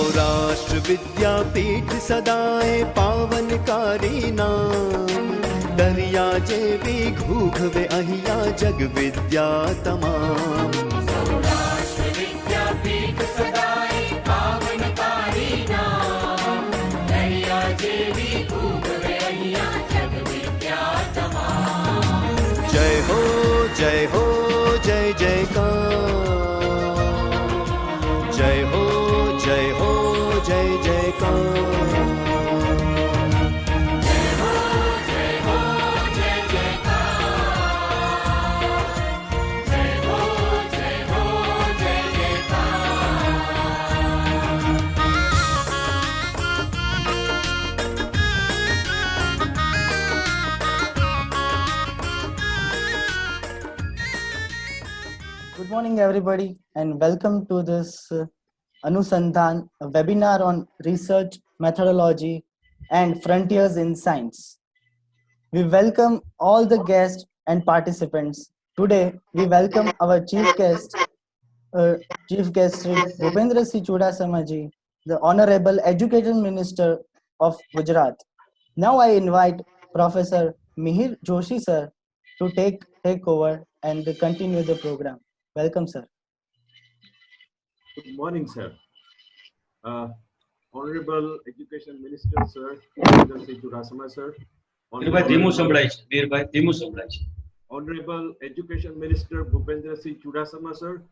सौराष्ट्र विद्यापीठ सदाए पावनकारी नाम, दरिया जेवी घूघवे अहिया जग विद्या तमाम। सौराष्ट्र विद्यापीठ सदाए पावनकारी नाम, दरिया जेवी घूघवे अहिया जग विद्या तमाम। जय हो जय हो जय जयकार, जय हो जय हो जय जयकार। Good morning, everybody, and welcome to this Anusandhan webinar on research, methodology, and frontiers in science. We welcome all the guests and participants. Today, we welcome our chief guest, Sri Bhupendra Singh Chudasama ji, the Honorable Education Minister of Gujarat. Now, I invite Professor Mihir Joshi sir to take over and continue the program. Welcome, sir. Good morning, sir. Honorable Education Minister, sir, Bhupendra Singh Chudasama, sir. Honorable Education Minister Bhupendra Singh Chudasama, sir.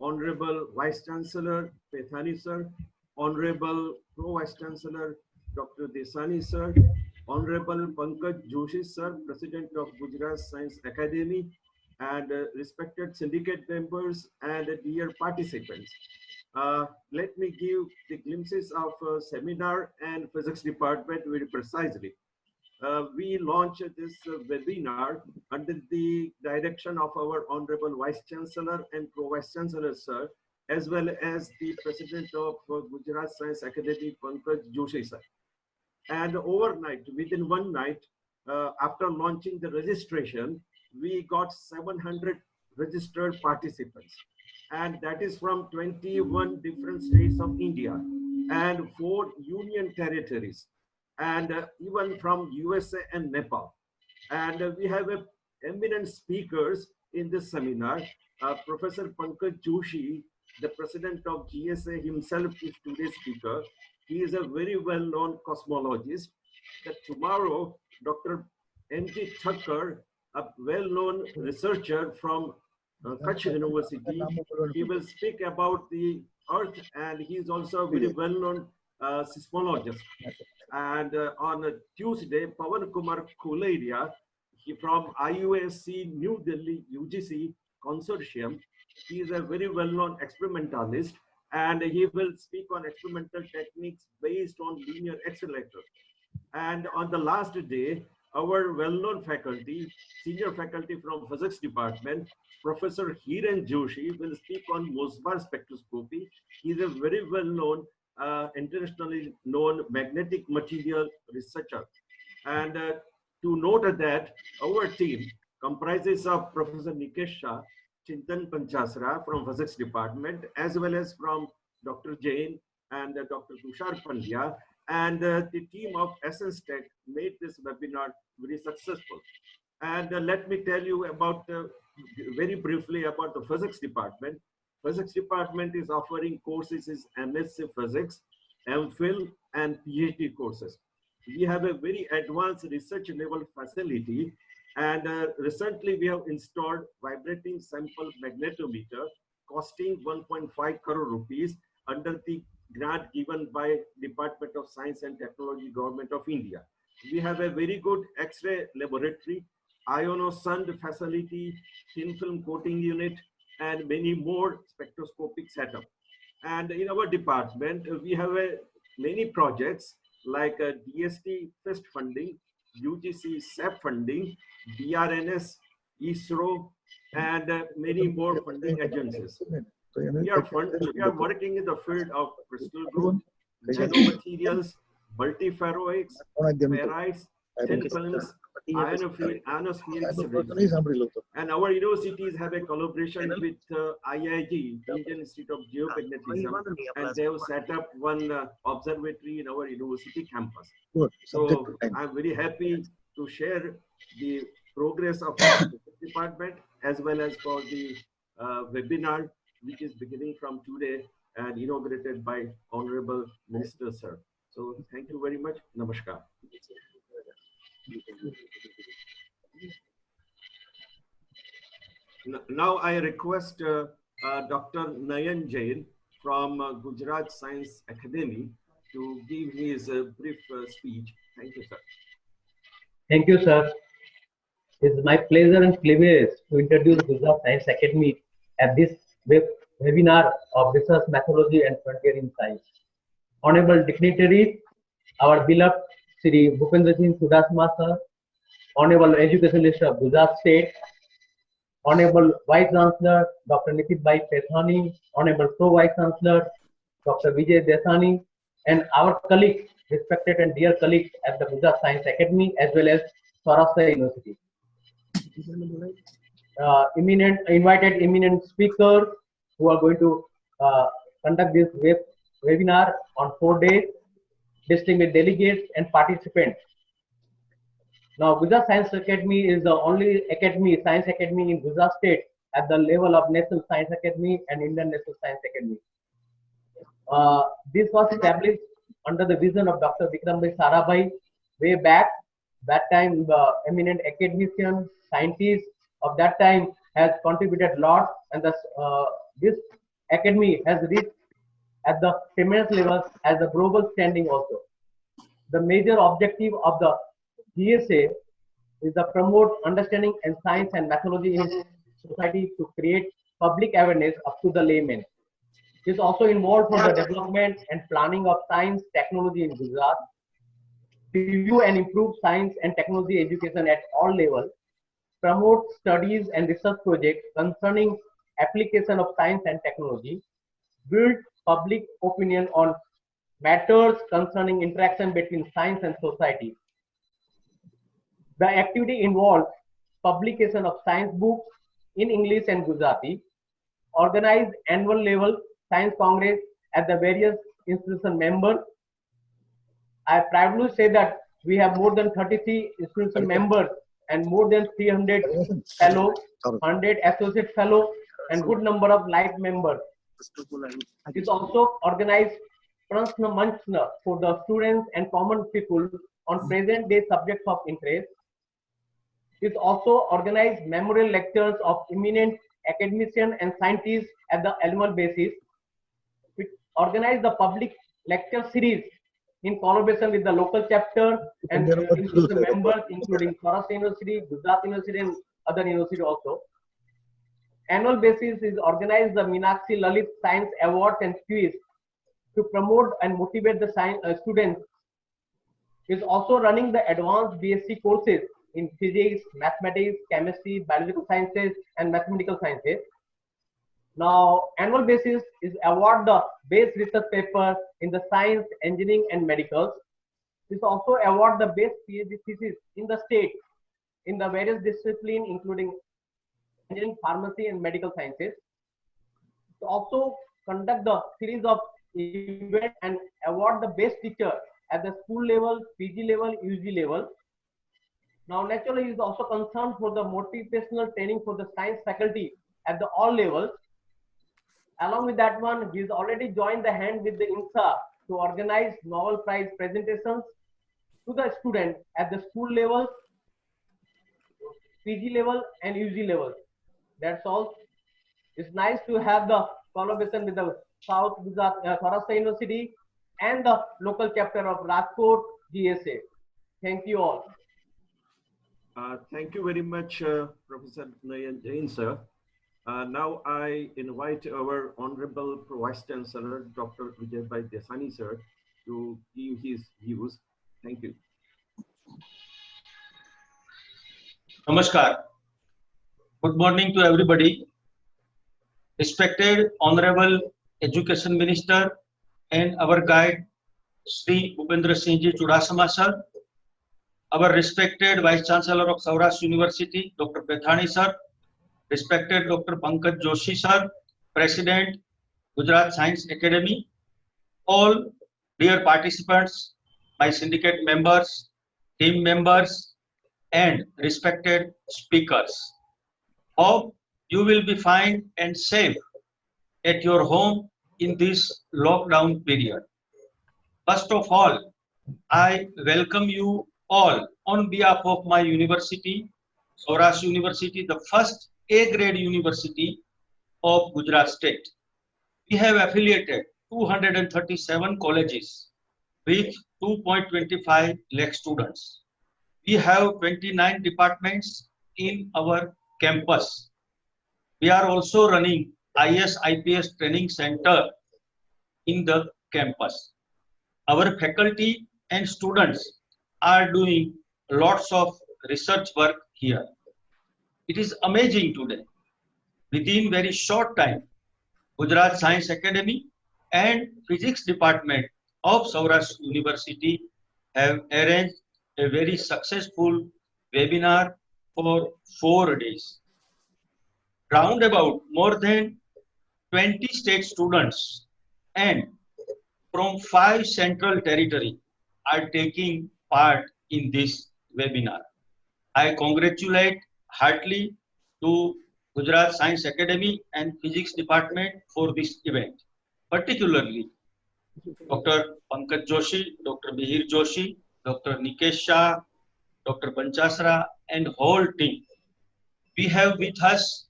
Honorable Vice Chancellor Pethani, sir. Honorable Pro Vice Chancellor Dr. Desani, sir. Honorable Pankaj Joshi, sir, President of Gujarat Science Academy, and respected syndicate members and dear participants. Let me give the glimpses of seminar and physics department very precisely. We launched this webinar under the direction of our Honorable Vice Chancellor and Pro Vice Chancellor, sir, as well as the President of Gujarat Science Academy, Pankaj Joshi, sir. And overnight, within one night, after launching the registration, we got 700 registered participants, and that is from 21 different states of India and 4 union territories, and even from USA and Nepal. And we have eminent speakers in this seminar. Professor Pankaj Joshi, the president of GSA himself, is today's speaker. He is a very well-known cosmologist. Tomorrow, Dr. M.G. Thakkar, a well-known researcher from Kutch University, he will speak about the Earth, and he is also a very well-known seismologist. And on Tuesday, Pawan Kumar Kularia, he from IUSC New Delhi UGC Consortium, he is a very well-known experimentalist, and he will speak on experimental techniques based on linear accelerator. And on the last day, our well-known faculty, senior faculty from physics department, Professor Hiren Joshi, will speak on Mosbar spectroscopy. He is a very well-known, internationally known magnetic material researcher. And to note that our team comprises of Professor Nikesh Shah, Chintan Panchasra from physics department, as well as from Dr. Jain and Dr. Tushar Pandya, and the team of Essence Tech made this webinar very successful. And let me tell you about very briefly about the physics department. Physics department is offering courses is MSc Physics, MPhil, and PhD courses. We have a very advanced research level facility, and recently we have installed vibrating sample magnetometer costing 1.5 crore rupees under the grant given by Department of Science and Technology, Government of India. We have a very good X-ray laboratory, ionosund facility, thin film coating unit, and many more spectroscopic setup. And in our department, we have many projects like DST FIST funding, UGC SAP funding, BRNS, ISRO, and many more funding agencies. We are working in the field of crystal growth, nanomaterials, multiferroics, ferrites, thin films, ionospheric cities. And our universities have a collaboration with IIG, Indian Institute of Geomagnetism, and they have set up one observatory in our university campus. So I'm very happy to share the progress of our department as well as for the webinar, which is beginning from today and inaugurated by Honorable Minister, sir. So thank you very much. Namaskar. Now I request Dr. Nayan Jain from Gujarat Science Academy to give his brief speech. Thank you, sir. Thank you, sir. It's my pleasure and privilege to introduce Gujarat Science Academy at this webinar of research methodology and frontier in science. Honorable dignitaries, our beloved Shri Bhupendra Singh Chudasama sir, Honorable Education Minister of Gujarat State, Honorable Vice Chancellor Dr. Nitin Bhai Pethani, Honorable Pro Vice Chancellor Dr. Vijay Desani, and our colleagues, respected and dear colleagues at the Gujarat Science Academy as well as Saurashtra University. Invited eminent speakers who are going to conduct this webinar on 4 days, distinguished delegates and participants. Now, Gujarat Science Academy is the only science academy in Gujarat State at the level of National Science Academy and Indian National Science Academy. This was established under the vision of Dr. Vikram Sarabhai way back. That time, the eminent academician, scientists of that time has contributed a lot, and this academy has reached at the tremendous level as a global standing also. The major objective of the GSA is to promote understanding in science and methodology in society to create public awareness up to the layman. It is also involved for the development and planning of science technology in Gujarat, review and improve science and technology education at all levels, promote studies and research projects concerning application of science and technology, build public opinion on matters concerning interaction between science and society. The activity involves publication of science books in English and Gujarati, organized annual level science congress at the various institution members. I proudly say that we have more than 33 institution members and more than 300 fellows, 100 associate fellows, and good number of life members. It is also organized Prashna Manchna for the students and common people on present day subjects of interest. It also organized memorial lectures of eminent academicians and scientists at the annual basis. It organized the public lecture series in collaboration with the local chapter and institution members, including Saurashtra University, Gujarat University, and other universities also. Annual basis is organized the Meenakshi Lalit Science Awards and Quiz to promote and motivate the science students. Is also running the advanced BSc courses in physics, mathematics, chemistry, biological sciences, and mathematical sciences. Now, annual basis is award the best research paper in the science, engineering, and medicals. This also award the best PhD thesis in the state in the various disciplines, including engineering, pharmacy, and medical sciences. To also conduct the series of events and award the best teacher at the school level, PG level, UG level. Now, naturally, he is also concerned for the motivational training for the science faculty at the all levels. Along with that one, he has already joined the hand with the INSA to organize Nobel Prize presentations to the students at the school level, PG level, and UG level. That's all. It's nice to have the collaboration with the South Gujarat Saurashtra University and the local chapter of Rajkot GSA. Thank you all. Thank you very much, Professor Nayan Jain, sir. Now I invite our Honorable Vice Chancellor, Dr. Vijay Bhai Desani, sir, to give his views. Thank you. Namaskar. Good morning to everybody. Respected Honorable Education Minister and our guide, Shri Bhupendra Singh Ji Chudasama, sir. our respected Vice Chancellor of Saurashtra University, Dr. Pethani sir, respected Dr. Pankaj Joshi sir, President, Gujarat Science Academy, all dear participants, my syndicate members, team members, and respected speakers. Hope you will be fine and safe at your home in this lockdown period. First of all, I welcome you all on behalf of my university, Saurashtra University, the first A-grade university of Gujarat State. We have affiliated 237 colleges with 2.25 lakh students. We have 29 departments in our campus. We are also running IS/IPS training center in the campus. Our faculty and students are doing lots of research work here. It is amazing today. Within very short time, Gujarat Science Academy and Physics Department of Saurashtra University have arranged a very successful webinar for 4 days. Round about more than 20 state students and from 5 central territory are taking part in this webinar. I congratulate heartily to Gujarat Science Academy and Physics Department for this event, particularly Dr. Pankaj Joshi, Dr. Mihir Joshi, Dr. Nikesh Shah, Dr. Panchasra, and whole team. We have with us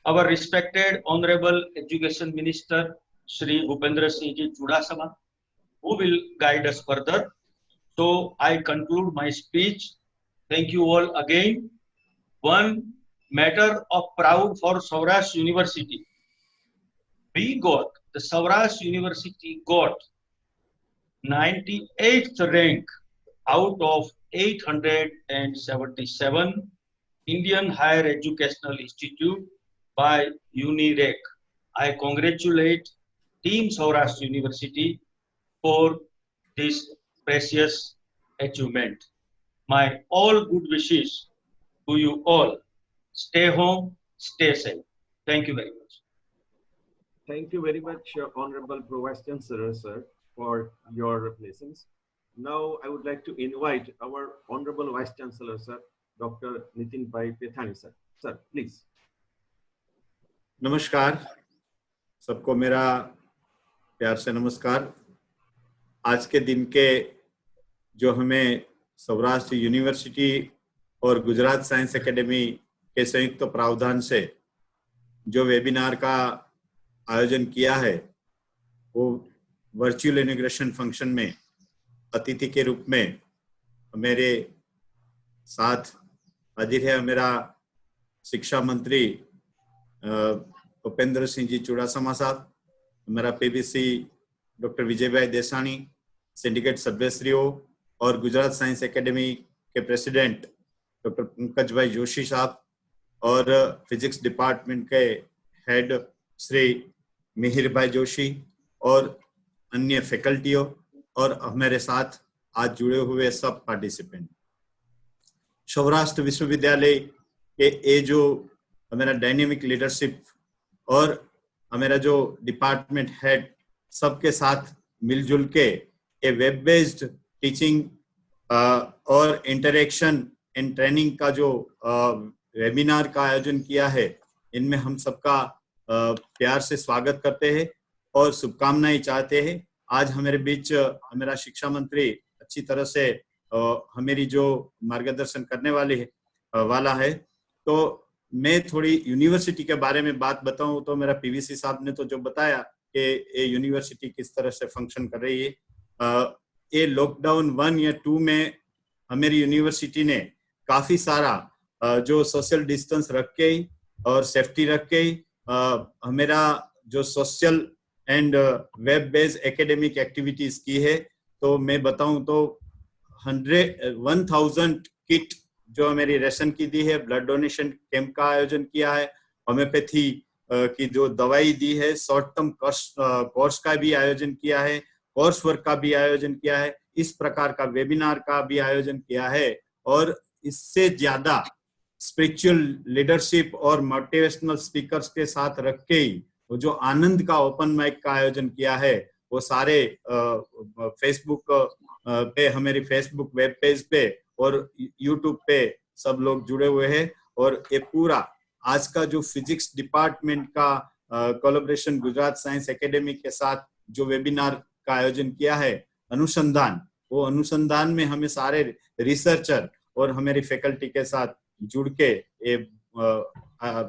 our respected Honorable Education Minister, Shri Bhupendra Singh Ji Chudasama, who will guide us further. So I conclude my speech. Thank you all again. One matter of proud for Saurashtra University. The Saurashtra University got 98th rank out of 877 Indian Higher Educational Institute by UNIREC. I congratulate Team Saurashtra University for this precious achievement. My all good wishes to you all. Stay home, stay safe. Thank you very much. Thank you very much, Honorable Pro Vice Chancellor, sir, for your blessings. Now, I would like to invite our Honorable Vice Chancellor, sir, Dr. Nitin Bhai Pethani, sir. Sir, please. नमस्कार, सबको मेरा प्यार से नमस्कार। आज के दिन के जो हमें सौराष्ट्र यूनिवर्सिटी और गुजरात साइंस एकेडमी के संयुक्त प्रावधान से जो वेबिनार का आयोजन किया है, वो वर्चुअल इनॉग्रेशन फंक्शन में अतिथि के रूप में मेरे साथ हाजिर है मेरा शिक्षा मंत्री भूपेंद्र सिंह जी चुड़ासमा साहब, मेरा पीबीसी डॉक्टर विजय भाई देसानी, सिंडिकेट सदस्यों और गुजरात साइंस एकेडमी के प्रेसिडेंट डॉक्टर पंकज भाई जोशी साहब और फिजिक्स डिपार्टमेंट के हेड श्री मिहिर भाई जोशी और अन्य फैकल्टियों और हमारे साथ आज जुड़े हुए सब पार्टिसिपेंट। सौराष्ट्र विश्वविद्यालय के ये जो हमारा डायनेमिक लीडरशिप और हमारा जो डिपार्टमेंट हेड सबके साथ मिलजुल के ये वेब बेस्ड टीचिंग और इंटरेक्शन एंड ट्रेनिंग का जो वेबिनार का आयोजन किया है, इनमें हम सबका प्यार से स्वागत करते हैं और शुभकामनाएं चाहते हैं। आज हमारे बीच हमारा शिक्षा मंत्री अच्छी तरह से हमारी जो मार्गदर्शन करने वाला है। तो मैं थोड़ी यूनिवर्सिटी के बारे में बात बताऊं तो मेरा पीवीसी साहब ने तो जो बताया कि ये यूनिवर्सिटी किस तरह से फंक्शन कर रही है। ये लॉकडाउन 1 या 2 में हमारी यूनिवर्सिटी ने काफी सारा जो सोशल डिस्टेंस रख के और सेफ्टी रख के हमारा जो social and web based academic activities की है। तो मैं बताऊं तो 1000 किट जो हमारी रेशन की दी है, ब्लड डोनेशन कैंप का आयोजन किया है, होम्योपैथी की जो दवाई दी है, शॉर्ट टर्म कोर्स का भी आयोजन किया है, कोर्स वर्क का भी आयोजन किया है, इस प्रकार का वेबिनार का भी आयोजन किया है। और इससे ज्यादा स्पिरिचुअल लीडरशिप और मोटिवेशनल स्पीकर्स के साथ रख के ही वो जो आनंद का ओपन माइक का आयोजन किया है, वो सारे फेसबुक पे, हमारी फेसबुक वेब पेज पे और यूट्यूब पे सब लोग जुड़े हुए हैं। और ये पूरा आज का जो फिजिक्स डिपार्टमेंट का कोलैबोरेशन गुजरात साइंस एकेडमी के साथ जो वेबिनार का आयोजन किया है, अनुसंधान, वो अनुसंधान में हमें सारे रिसर्चर और हमारी फैकल्टी के साथ जुड़ के ये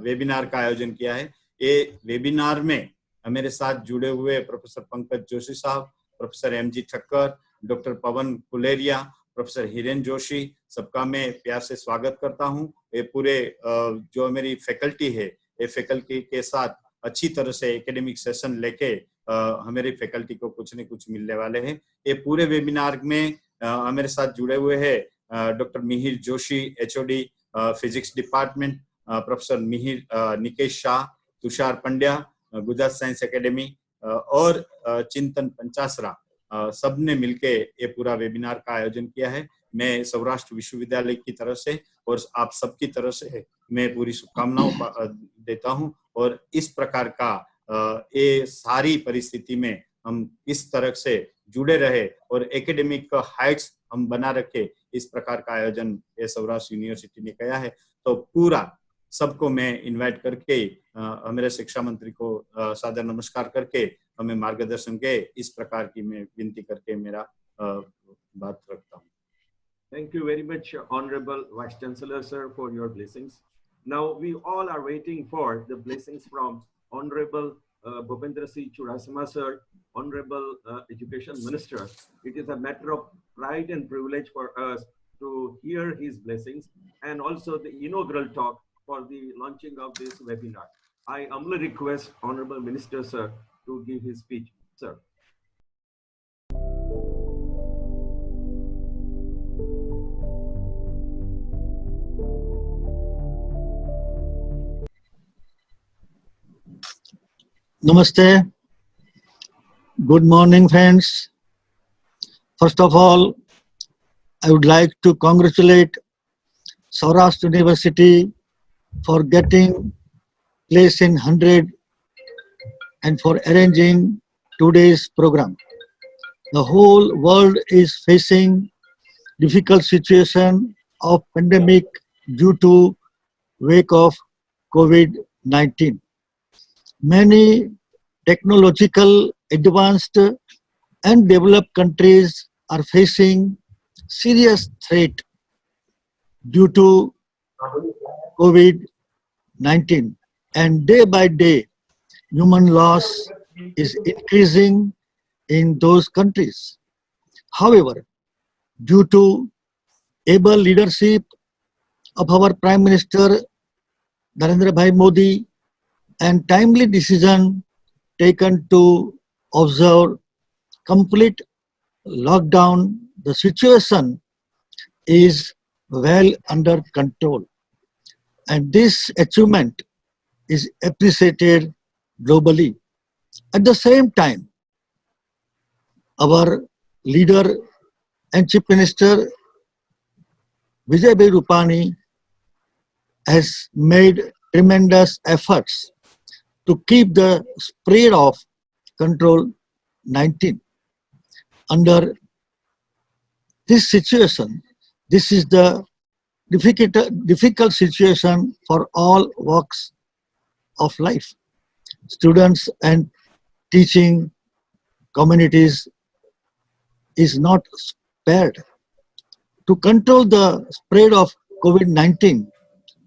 वेबिनार का आयोजन किया है। ये वेबिनार में हमारे साथ जुड़े हुए प्रोफेसर पंकज जोशी साहब, प्रोफेसर एमजी ठक्कर, डॉक्टर पवन कुलेरिया, प्रोफेसर हिरेन जोशी, सबका मैं प्यार से स्वागत करता हूँ। ये पूरे जो मेरी फैकल्टी है, ये फैकल्टी के साथ अच्छी तरह से एकेडमिक सेशन लेके हमारी फैकल्टी को कुछ न कुछ मिलने वाले हैं। ये पूरे वेबिनार में हमारे साथ जुड़े हुए हैं doctor Mihir Joshi, HOD physics department, professor Mihir Nikesh Shah, Tushar Pandya Gujarat science academy और चिंतन पंचासरा, सबने मिलके ये पूरा वेबिनार का आयोजन किया है। मैं सौराष्ट्र विश्वविद्यालय की तरफ से और आप सबकी तरफ से मैं पूरी शुभकामनाओं देता हूं। और इस प्रकार का ये सारी परिस्थिति में हम इस तरह से जुड़े रहे और एकेडमिक हाइट्स हम बना रखे, इस प्रकार का आयोजन ये सौराष्ट्र यूनिवर्सिटी ने किया है। तो पूरा सबको मैं इनवाइट करके मेरे शिक्षा मंत्री को सादर नमस्कार करके हमें मार्गदर्शन के इस प्रकार की मैं विनती करके मेरा बात रखता हूँ। Thank you very much, Honorable Vice Chancellor, sir, for your blessings. Now we all are waiting for the blessings from Honorable Bhupendra C. Chudasama, sir, Honorable Education Minister. It is a matter of pride and privilege for us to hear his blessings and also the inaugural talk for the launching of this webinar. I humbly request Honorable Minister, sir, to give his speech, sir. Namaste. Good morning, friends. First of all, I would like to congratulate Saurashtra University for getting place in 100 and for arranging today's program. The whole world is facing difficult situation of pandemic due to wake of COVID-19. Many technological advanced and developed countries are facing serious threat due to COVID-19, and day by day human loss is increasing in those countries. However, due to able leadership of our Prime Minister Narendra Bhai Modi and timely decision taken to observe complete lockdown, the situation is well under control. And this achievement is appreciated globally. At the same time, our leader and Chief Minister Vijay Bhai Rupani has made tremendous efforts to keep the spread of control-19. Under this situation, this is the difficult situation for all walks of life. Students and teaching communities is not spared. To control the spread of COVID-19,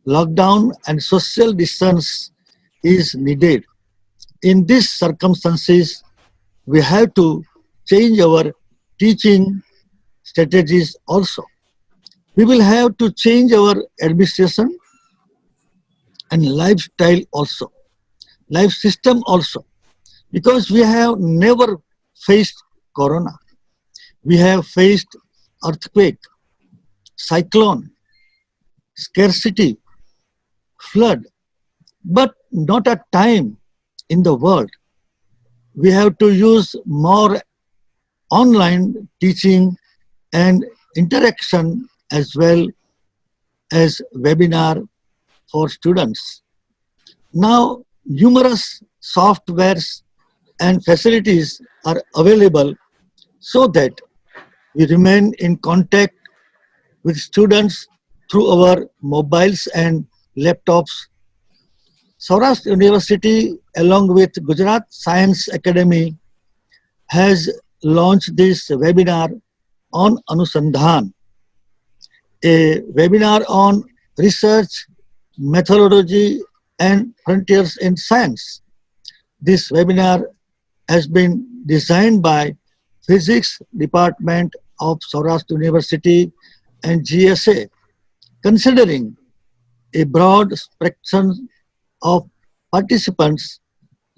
lockdown and social distance is needed. In these circumstances, we have to change our teaching strategies also. We will have to change our administration and lifestyle also, life system also, because we have never faced corona. We have faced earthquake, cyclone, scarcity, flood, but not a time in the world. We have to use more online teaching and interaction as well as webinar for students. Now, numerous softwares and facilities are available so that we remain in contact with students through our mobiles and laptops. Saurashtra University, along with Gujarat Science Academy, has launched this webinar on Anusandhan, a webinar on research, methodology, and frontiers in science. This webinar has been designed by Physics Department of Saurashtra University and GSA, considering a broad spectrum of participants,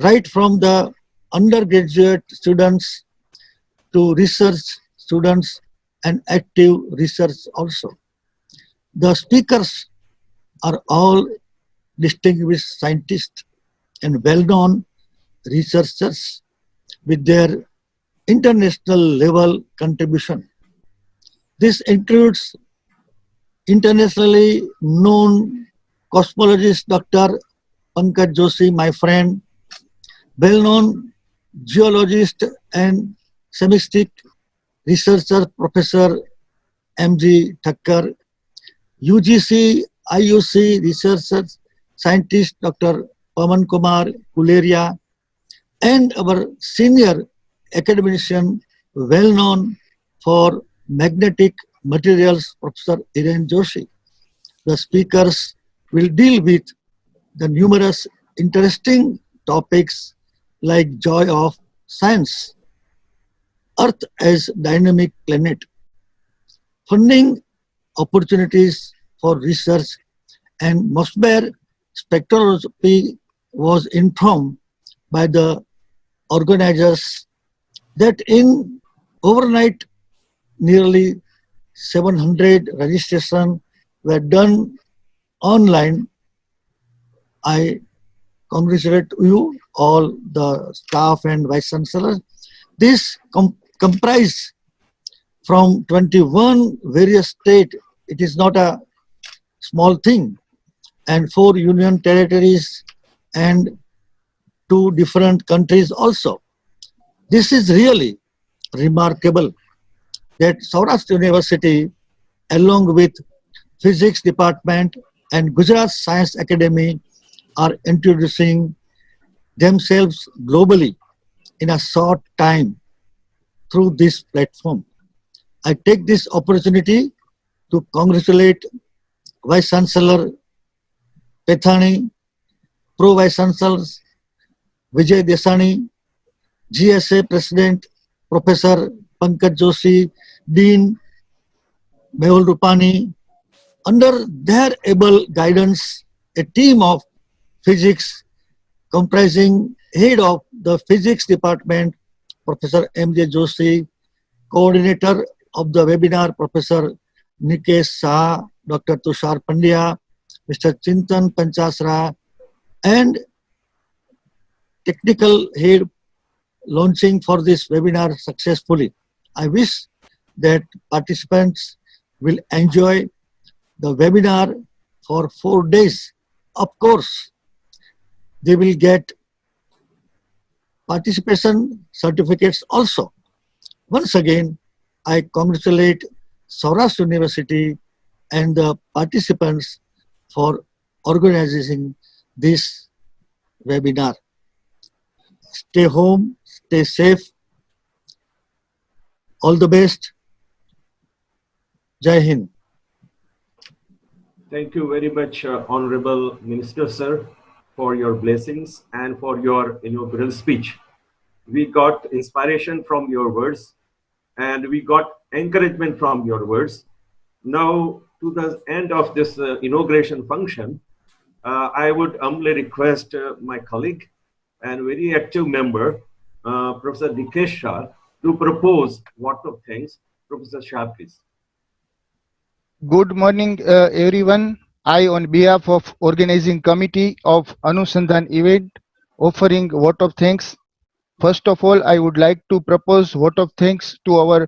right from the undergraduate students to research students and active research also. The speakers are all distinguished scientists and well-known researchers with their international level contribution. This includes internationally known cosmologist Dr. Pankaj Joshi, my friend, well-known geologist and semistic researcher Professor M.G. Thakkar, UGC, IUC researcher scientist Dr. Pawan Kumar Kuleria, and our senior academician, well known for magnetic materials, Professor Hiren Joshi. The speakers will deal with the numerous interesting topics like joy of science, Earth as dynamic planet, funding opportunities for research, and Mosbair spectroscopy was informed by the organizers that in overnight nearly 700 registrations were done online. I congratulate you all, the staff and vice chancellor. This comprised from 21 various states. It is not a small thing, and 4 union territories and 2 different countries also. This is really remarkable that Saurashtra University, along with Physics Department and Gujarat Science Academy, are introducing themselves globally in a short time through this platform. I take this opportunity to congratulate Vice Chancellor Pethani, Pro Vice Chancellors Vijay Desani, GSA President Professor Pankaj Joshi, Dean Mehul Rupani. Under their able guidance, a team of physics comprising head of the physics department, Professor M.J. Joshi, coordinator of the webinar, Professor Nikesh Shah, Dr. Tushar Pandya, Mr. Chintan Panchasra, and technical head launching for this webinar successfully. I wish that participants will enjoy the webinar for 4 days. Of course, they will get participation certificates also. Once again, I congratulate Saurashtra University and the participants for organizing this webinar. Stay home, stay safe. All the best. Jai Hind. Thank you very much, Honorable Minister, sir, for your blessings and for your inaugural speech. We got inspiration from your words and we got encouragement from your words. Now, to the end of this inauguration function, I would humbly request my colleague and very active member, Professor Nikesh Shah, to propose what of things. Professor Shah, please. Good morning, everyone. I, on behalf of organizing committee of Anusandhan event, offering vote of thanks. First of all, I would like to propose vote of thanks to our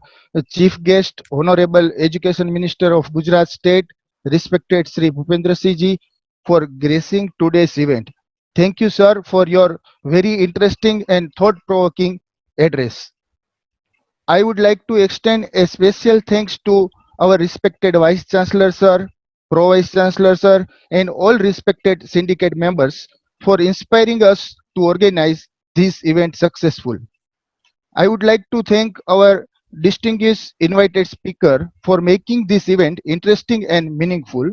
chief guest, Honorable Education Minister of Gujarat State, respected Sri Bhupendra Singh ji, for gracing today's event. Thank you, sir, for your very interesting and thought-provoking address. I would like to extend a special thanks to our respected Vice Chancellor, sir, Pro Vice Chancellor, sir, and all respected syndicate members for inspiring us to organize this event successful. I would like to thank our distinguished invited speaker for making this event interesting and meaningful.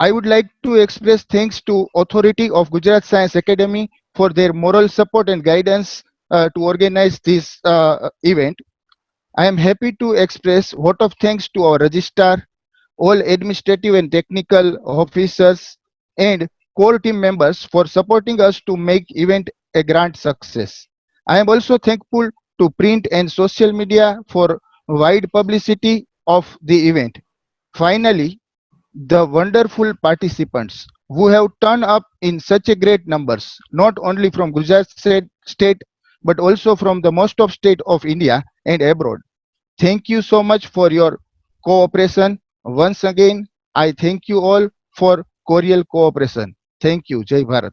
I would like to express thanks to authority of Gujarat Science Academy for their moral support and guidance to organize this event. I am happy to express vote of thanks to our registrar, all administrative and technical officers, and core team members for supporting us to make event a grand success. I am also thankful to print and social media for wide publicity of the event. Finally, the wonderful participants who have turned up in such a great numbers, not only from Gujarat state but also from the most of state of India and abroad. Thank you so much for your cooperation. Once again, I thank you all for cordial cooperation. Thank you. Jai Bharat.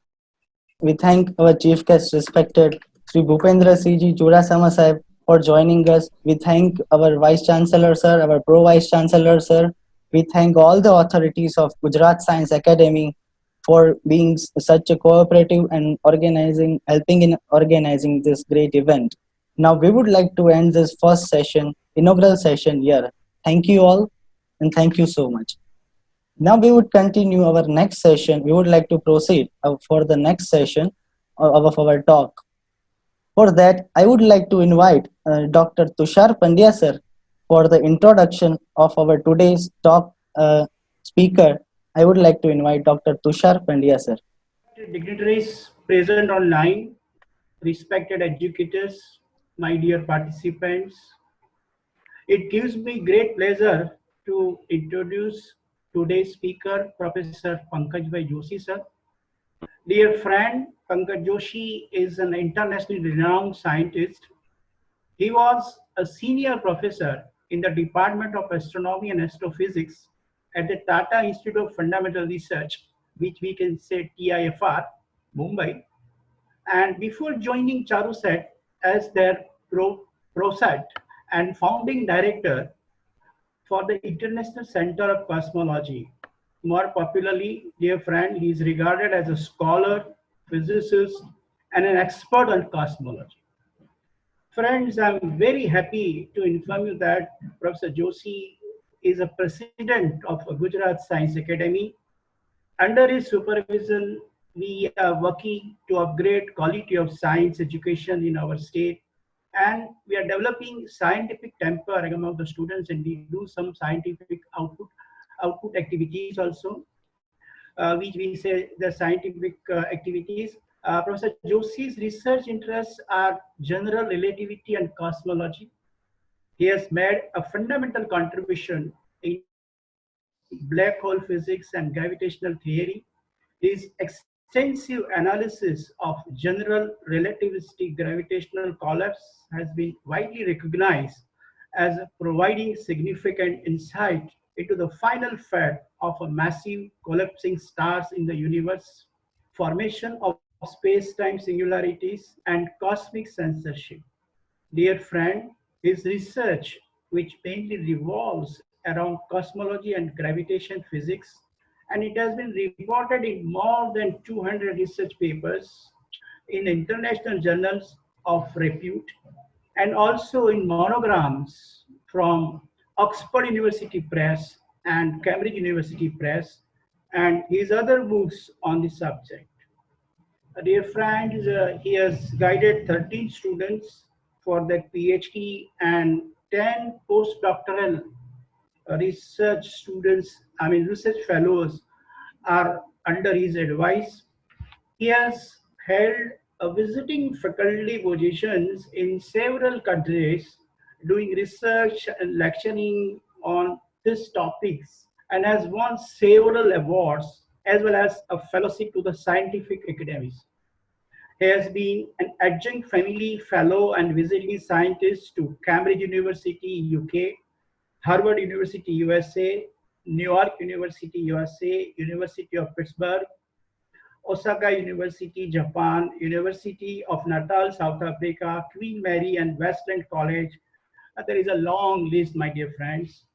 We thank our chief guest, respected Sri Bhupendra Singh ji Chudasama Sahib, for joining us. We thank our Vice Chancellor sir, our Pro Vice Chancellor sir. We thank all the authorities of Gujarat Science Academy for being such a cooperative and helping in organizing this great event. Now we would like to end this first session, inaugural session here. Thank you all, and thank you so much. Now we would continue our next session. We would like to proceed for the next session of our talk. For that, I would like to invite Dr. Tushar Pandya sir for the introduction of our today's talk speaker. I would like to invite Dr. Tushar Pandya sir. Dignitaries present online, respected educators, my dear participants, it gives me great pleasure to introduce today's speaker, Professor Pankaj Bhai Joshi sir. Dear friend, Pankaj Joshi is an internationally renowned scientist. He was a senior professor in the Department of Astronomy and Astrophysics at the Tata Institute of Fundamental Research, which we can say TIFR, Mumbai. And before joining Charusat as their ProSat and founding director for the International Center of Cosmology. More popularly, dear friend, he is regarded as a scholar, physicist, and an expert on cosmology. Friends, I'm very happy to inform you that Professor Joshi is a president of Gujarat Science Academy. Under his supervision, we are working to upgrade quality of science education in our state, and we are developing scientific temper among the students, and we do some scientific output activities also, which we say the scientific activities. Professor Joshi's research interests are general relativity and cosmology. He has made a fundamental contribution in black hole physics and gravitational theory. His extensive analysis of general relativistic gravitational collapse has been widely recognized as providing significant insight into the final fate of a massive collapsing stars in the universe, formation of space-time singularities, and cosmic censorship. Dear friend, his research, which mainly revolves around cosmology and gravitation physics, and it has been reported in more than 200 research papers in international journals of repute, and also in monograms from Oxford University Press and Cambridge University Press, and his other books on the subject. Dear friends, he has guided 13 students for their PhD and 10 postdoctoral research fellows are under his advice. He has held visiting faculty positions in several countries, doing research and lecturing on these topics, and has won several awards as well as a fellowship to the scientific academies. He has been an adjunct family fellow and visiting scientist to Cambridge University, UK, Harvard University, USA, New York University, USA, University of Pittsburgh, Osaka University, Japan, University of Natal, South Africa, Queen Mary and Westland College. There is a long list, my dear friends.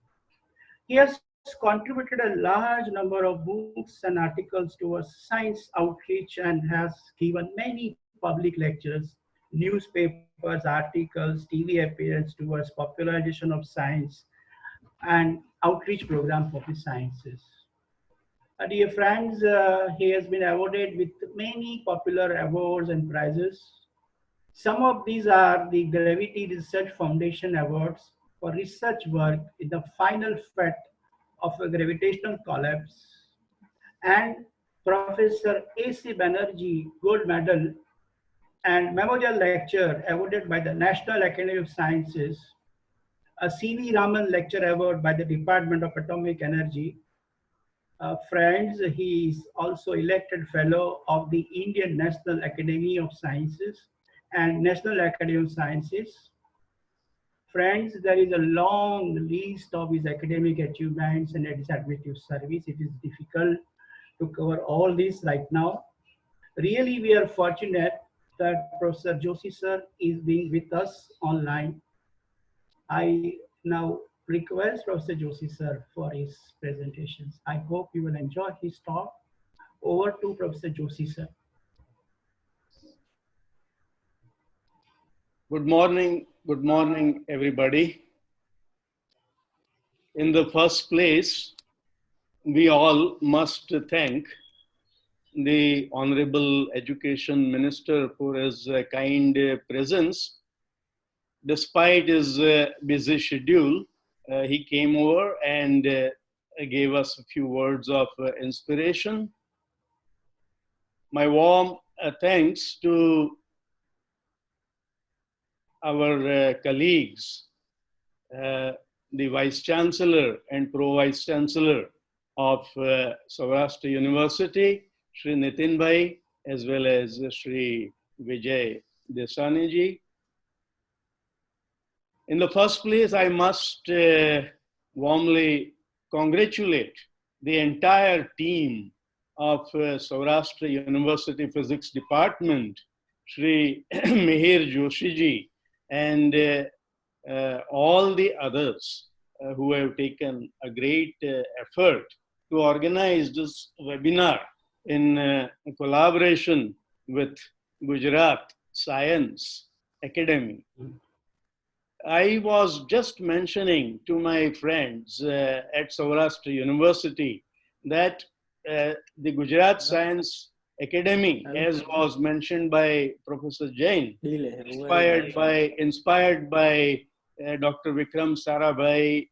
He has contributed a large number of books and articles towards science outreach and has given many public lectures, newspapers, articles, TV appearances towards popularization of science and outreach program for the sciences. Dear friends, he has been awarded with many popular awards and prizes. Some of these are the Gravity Research Foundation Awards for research work in the final effect of a gravitational collapse, and Professor A.C. Banerjee Gold Medal and Memorial Lecture awarded by the National Academy of Sciences, a C.V. Raman Lecture Award by the Department of Atomic Energy. Friends, he is also elected Fellow of the Indian National Academy of Sciences and National Academy of Sciences. Friends, there is a long list of his academic achievements and his administrative service. It is difficult to cover all this right now. Really, we are fortunate that Professor Joshi sir is being with us online. I now request Professor Joshi sir for his presentations. I hope you will enjoy his talk. Over to Professor Joshi sir. Good morning, everybody. In the first place, we all must thank the Honorable Education Minister for his kind presence. Despite his busy schedule, he came over and gave us a few words of inspiration. My warm thanks to our colleagues, the Vice Chancellor and Pro-Vice Chancellor of Saurashtra University, Shri Nitin Bhai, as well as Shri Vijay Desani ji. In the first place, I must warmly congratulate the entire team of Saurashtra University Physics Department, Shri Mihir Joshi ji, and all the others who have taken a great effort to organize this webinar in collaboration with Gujarat Science Academy. I was just mentioning to my friends at Saurashtra University that the Gujarat Science Academy, as was mentioned by Professor Jain, inspired by Dr. Vikram Sarabhai,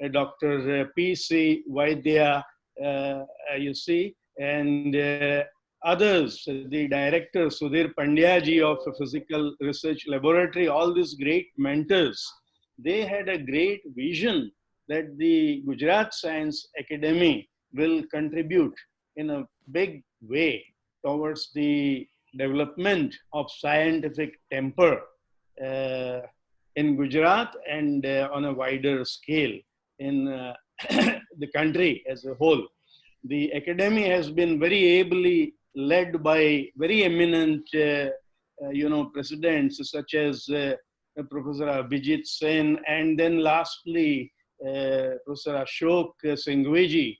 Dr. P.C. Vaidya, you see, and others, the director Sudhir Pandya ji of the Physical Research Laboratory, all these great mentors, they had a great vision that the Gujarat Science Academy will contribute in a big way towards the development of scientific temper in Gujarat and on a wider scale in the country as a whole. The academy has been very ably led by very eminent, presidents such as Professor Abhijit Sen, and then lastly Professor Ashok Singhvi,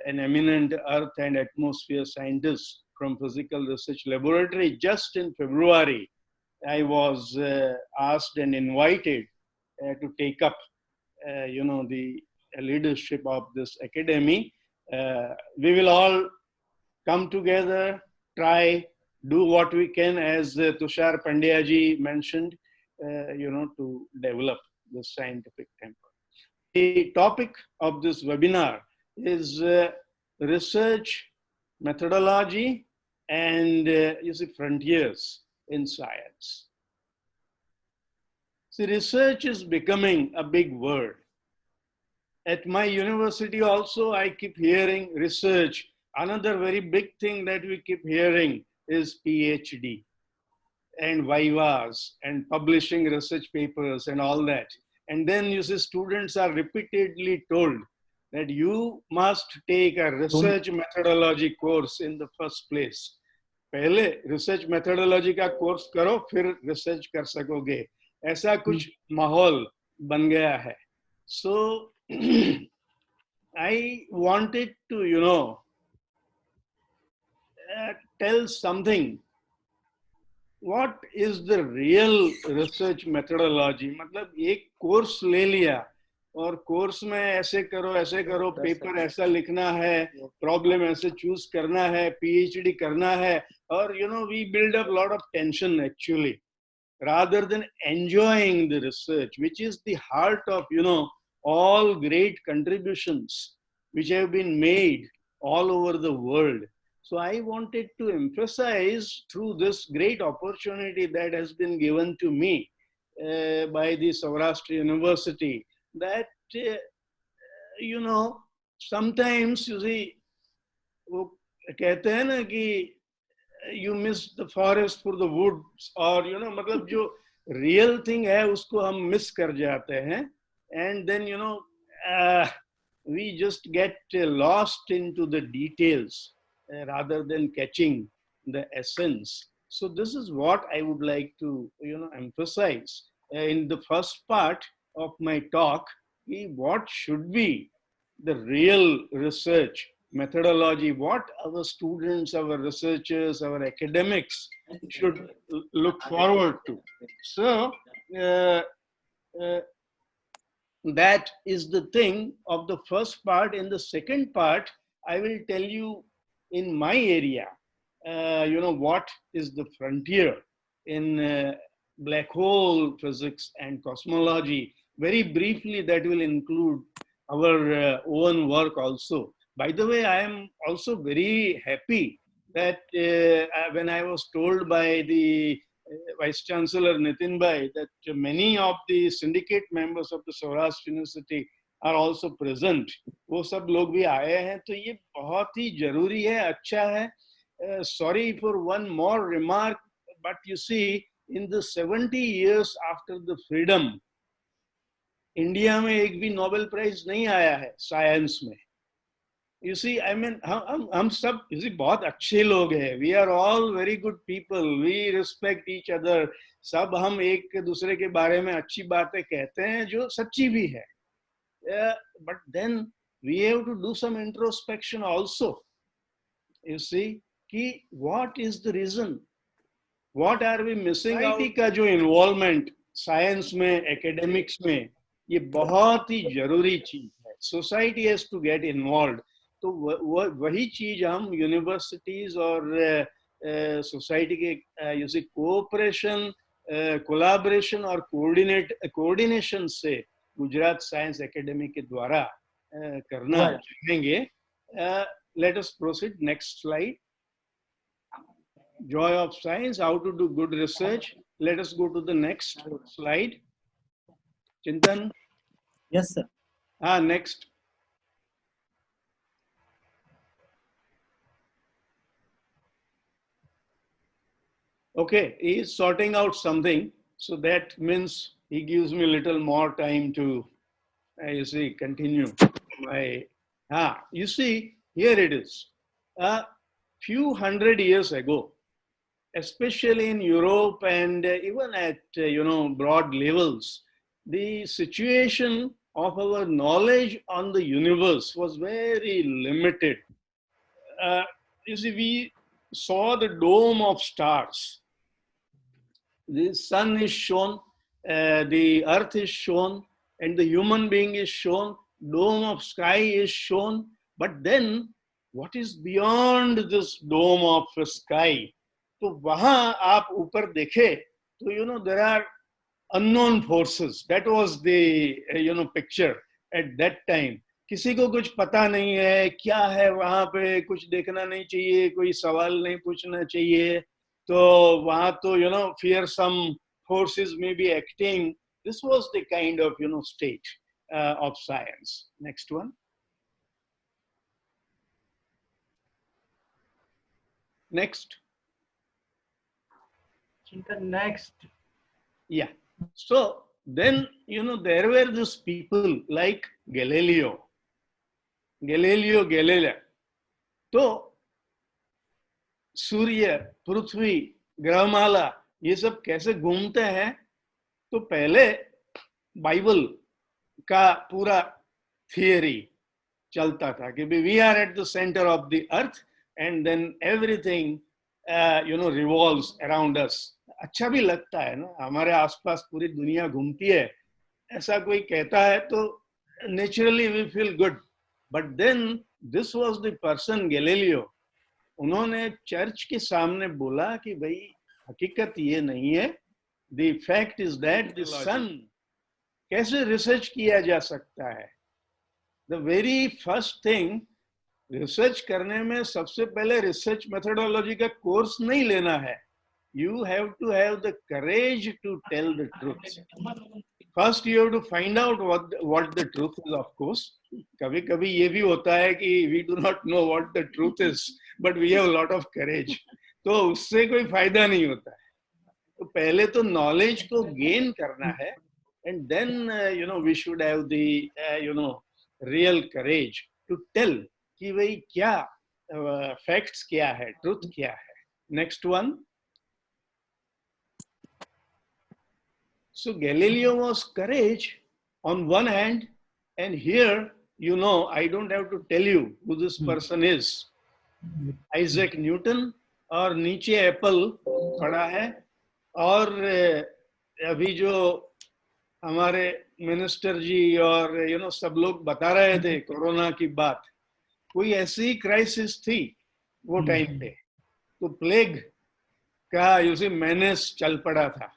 an eminent Earth and Atmosphere scientist from Physical Research Laboratory. Just in February, I was asked and invited to take up, the leadership of this academy. We will all come together, try, do what we can, as Tushar Pandya ji mentioned, to develop the scientific temper. The topic of this webinar is research methodology and frontiers in science. See, research is becoming a big word. At my university also, I keep hearing research. Another very big thing that we keep hearing is PhD and vivas and publishing research papers and all that. And then you see students are repeatedly told that you must take a research methodology course in the first place. पहले research methodology का course करो फिर research कर सकोगे, ऐसा कुछ माहौल बन गया है. So I wanted to, tell something. What is the real research methodology? मतलब एक कोर्स ले लिया और कोर्स में ऐसे करो, पेपर ऐसा लिखना है, प्रॉब्लम ऐसे चूज करना है, PhD करना है, और we build up a lot of tension actually, rather than enjoying the research, which is the heart of all great contributions which have been made all over the world. So I wanted to emphasize through this great opportunity that has been given to me by the Saurashtra University, that sometimes you see, वो कहते हैं ना कि you miss the forest for the woods, or मतलब जो real thing है उसको हम miss कर जाते हैं, and then we just get lost into the details rather than catching the essence. So this is what I would like to emphasize in the first part of my talk. What should be the real research methodology, what our students, our researchers, our academics should look forward to. So that is the thing of the first part. In the second part, I will tell you in my area, what is the frontier in black hole physics and cosmology. Very briefly, that will include our own work also. By the way, I am also very happy that when I was told by the Vice Chancellor Nitin Bhai that many of the syndicate members of the Saurashtra University are also present, वो सब लोग भी आए हैं, तो ये बहुत ही जरूरी है, अच्छा है. Sorry for one more remark, but you see, in the 70 years after the freedom, India में एक भी नोबेल प्राइज नहीं आया है साइंस में. You see, I mean, हम सब बहुत अच्छे लोग हैं. We are all very good people. We respect each other. सब हम एक दूसरे के बारे में अच्छी बातें कहते हैं जो सच्ची भी है. But then we have to do some introspection also. You see, कि what is the reason? What are we missing out? Society का जो involvement science में, academics में, ये बहुत ही जरूरी चीज है. Society has to get involved. तो वही चीज हम यूनिवर्सिटीज और सोसाइटी के कोऑपरेशन, कोलैबोरेशन और कोऑर्डिनेशन से गुजरात साइंस एकेडमी के द्वारा करना चाहेंगे. Let us proceed. Next slide. Joy of science, how to do good research. Let us go to the next slide. Chintan? Yes, sir. Next. Okay, he is sorting out something, so that means he gives me a little more time to, you see, continue my. You see, here it is. A few hundred years ago, especially in Europe and even at broad levels, the situation of our knowledge on the universe was very limited. You see, we saw the dome of stars. The sun is shown, the earth is shown, and the human being is shown, dome of sky is shown. But then, what is beyond this dome of sky? तो वहां आप ऊपर देखे तो there are unknown forces. That was the picture at that time. किसी को कुछ पता नहीं है क्या है वहां पे, कुछ देखना नहीं चाहिए, कोई सवाल नहीं पूछना चाहिए. तो वहां तो fearsome forces may be acting. This was the kind of state of science. Next one. Next. Chintan, next. Yeah. So then, there were these people like Galileo. तो सूर्य, पृथ्वी, ग्रहमाला ये सब कैसे घूमते हैं? तो पहले बाइबल का पूरा थियरी चलता था कि we are at the centre of the earth and then everything revolves around us. अच्छा भी लगता है ना, हमारे आसपास पूरी दुनिया घूमती है, ऐसा कोई कहता है तो naturally we feel good. But then this was the person Galileo. उन्होंने चर्च के सामने बोला कि भाई हकीकत ये नहीं है. The fact is that the sun, कैसे रिसर्च किया जा सकता है? The very first thing, research करने में सबसे पहले रिसर्च मेथोडोलॉजी का कोर्स नहीं लेना है. You have to have the courage to tell the truth. First, you have to find out what the truth is. Of course, कभी-कभी ये भी होता है कि we do not know what the truth is, but we have a lot of courage. तो उससे कोई फायदा नहीं होता है. तो पहले तो नॉलेज को गेन करना है, and then we should have the real courage to tell कि भाई क्या facts क्या है, truth क्या है. Next one. So Galileo was courage on one hand, and here, I don't have to tell you who this person is. Isaac Newton, और नीचे Apple खड़ा है. और अभी जो हमारे मिनिस्टर जी और सब लोग बता रहे थे कोरोना की बात, कोई ऐसी क्राइसिस थी वो टाइम पे, तो प्लेग का मेनेस चल पड़ा था.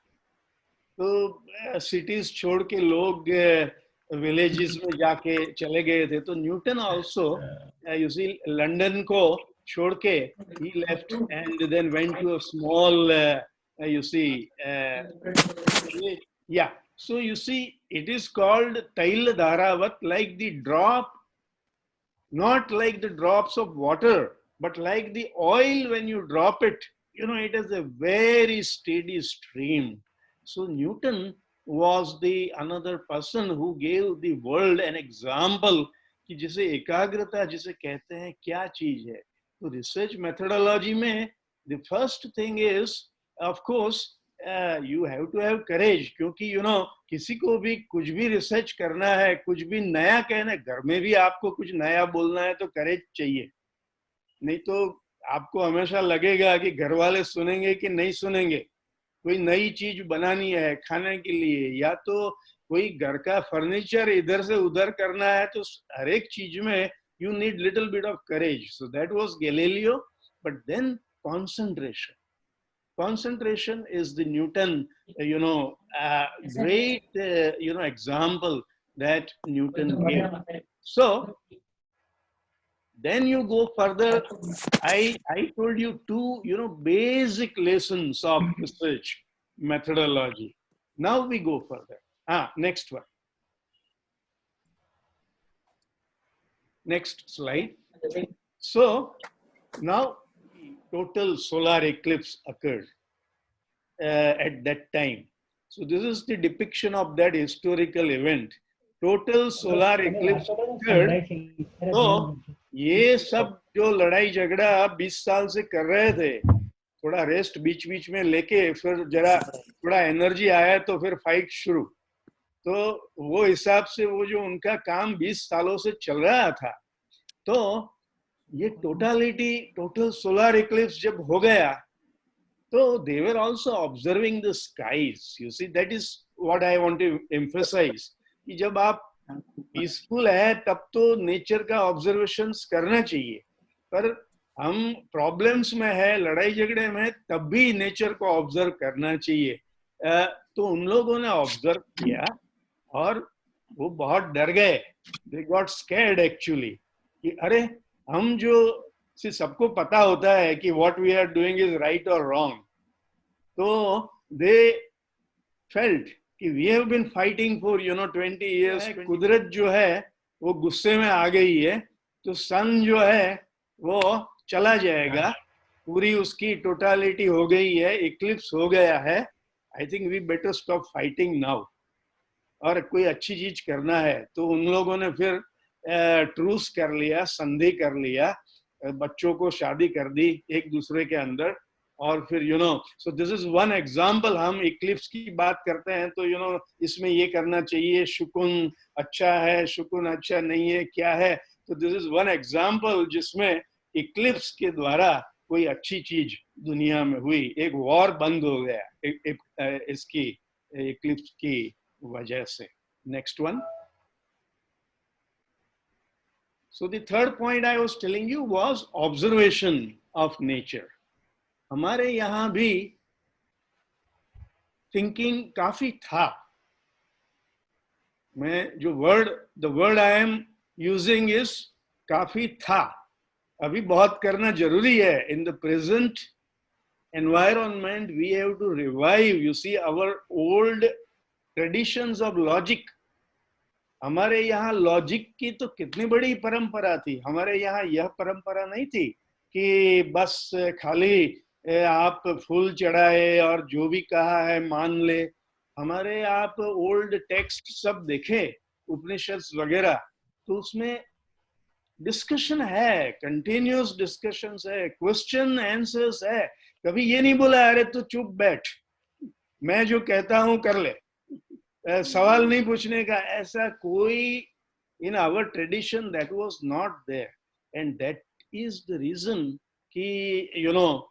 तो सिटीज छोड़ के लोग विलेजेस में जाके चले गए थे. तो न्यूटन आल्सो लंदन को छोड़ के he left and then went to a small so it is called Tail Dharavat, like the drop, not like the drops of water, but like the oil when you drop it, it is a very steady stream. So Newton was the another person who gave the world an example कि जिसे एकाग्रता जिसे कहते हैं क्या चीज है. तो रिसर्च मेथोडोलॉजी में the first thing is of course you have to have courage, क्योंकि किसी को भी कुछ भी रिसर्च करना है, कुछ भी नया कहना है, घर में भी आपको कुछ नया बोलना है तो करेज चाहिए. नहीं तो आपको हमेशा लगेगा कि घर वाले सुनेंगे कि नहीं सुनेंगे. कोई नई चीज बनानी है खाने के लिए, या तो कोई घर का फर्नीचर इधर से उधर करना है, तो हर एक चीज में you need little bit of courage. So that was Galileo. But then concentration. Concentration is the Newton, great, example that Newton gave. So then you go further. I told you two, basic lessons of research methodology. Now we go further. Next one. Next slide. So now total solar eclipse occurred at that time. So this is the depiction of that historical event. Total solar eclipse occurred. So ये सब जो लड़ाई झगड़ा 20 साल से कर रहे थे, थोड़ा रेस्ट बीच बीच में लेके फिर जरा थोड़ा एनर्जी आया तो फिर फाइट शुरू. तो वो हिसाब से वो जो उनका काम 20 सालों से चल रहा था, तो ये टोटल सोलर इक्लिप्स जब हो गया, तो they were also observing the skies. You see, that is what I want to emphasize. कि जब आप पीसफुल है तब तो नेचर का ऑब्जर्वेशंस करना चाहिए, पर हम प्रॉब्लम्स में है, लड़ाई झगड़े में, तब भी नेचर को ऑब्जर्व करना चाहिए. तो उन लोगों ने ऑब्जर्व किया और वो बहुत डर गए. They got scared actually कि अरे हम जो सबको पता होता है कि what we are doing is right or wrong. तो they felt कि we have been fighting for 20 years. कुदरत जो है वो गुस्से में आ गई है, तो सन जो है वो चला जाएगा पूरी उसकी टोटालिटी हो गई है, इक्लिप्स हो गया है, I think we better stop fighting now. और कोई अच्छी चीज करना है तो उन लोगों ने फिर ट्रूस कर लिया, संधि कर लिया, बच्चों को शादी कर दी एक दूसरे के अंदर, और फिर so this is one example. हम इक्लिप्स की बात करते हैं तो इसमें ये करना चाहिए, शुकुन अच्छा है, शुकुन अच्छा नहीं है, क्या है। तो दिस इज वन एग्जांपल जिसमें इक्लिप्स के द्वारा कोई अच्छी चीज दुनिया में हुई, एक वॉर बंद हो गया इसकी इक्लिप्स की वजह से। Next one. So the third point I was telling you was observation of nature. हमारे यहाँ भी थिंकिंग काफी था। मैं जो the word I am using is काफी था। अभी बहुत करना जरूरी है। In the present environment, we have to revive, you see, our old traditions of logic. हमारे यहाँ लॉजिक की तो कितनी बड़ी परंपरा थी। हमारे यहाँ यह परंपरा नहीं थी कि बस खाली आप फूल चढ़ाए और जो भी कहा है मान ले। हमारे आप ओल्ड टेक्स्ट सब देखे, उपनिषद वगैरह, तो उसमें डिस्कशन है, कंटिन्यूअस डिस्कशंस है, क्वेश्चन आंसर्स है। कभी ये नहीं बोला अरे तू चुप बैठ, मैं जो कहता हूं कर ले, सवाल नहीं पूछने का, ऐसा कोई in our tradition that was not there. And that is the reason कि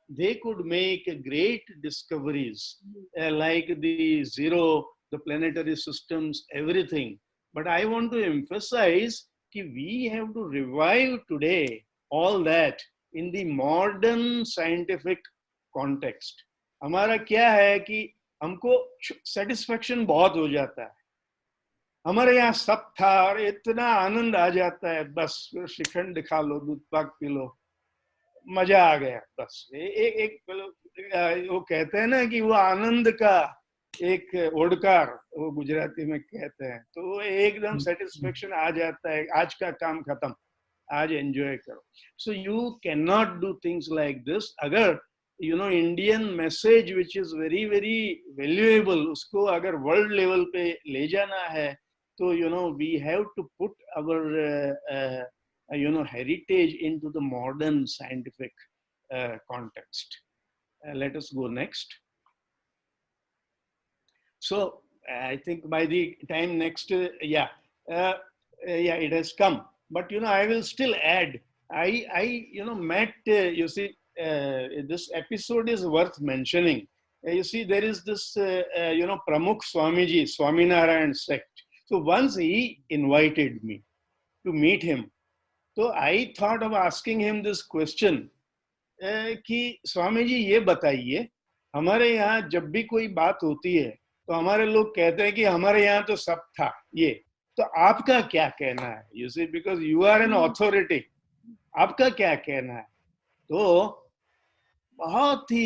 they could make great discoveries like the zero, the planetary systems, everything. But I want to emphasize कि we have to revive today all that in the modern scientific context. हमारा क्या है कि हमको satisfaction बहुत हो जाता है। हमारे यहाँ सब था और इतना आनंद आ जाता है, बस श्रीखंड खा लो, दूध पाक पी लो, मजा आ गया बस। एक वो कहते हैं ना कि वो आनंद का एक ओडकार, वो गुजराती में कहते हैं, तो वो एकदम सेटिस्फेक्शन आ जाता है, आज का काम खत्म, आज एंजॉय करो। So you can not do things like this. अगर Indian message which is very very valuable, उसको अगर वर्ल्ड लेवल पे ले जाना है तो we have to put our heritage into the modern scientific context. Let us go next. So I think by the time next, it has come. But I will still add. I met. You see, this episode is worth mentioning. You see, there is this Pramukh Swamiji, Swaminarayan sect. So once he invited me to meet him. So I thought of asking him this question कि स्वामी जी ये बताइए, हमारे यहाँ जब भी कोई बात होती है तो हमारे लोग कहते हैं कि हमारे यहाँ तो सब था, ये तो आपका क्या कहना है? You see, because you are an authority, आपका क्या कहना है? तो बहुत ही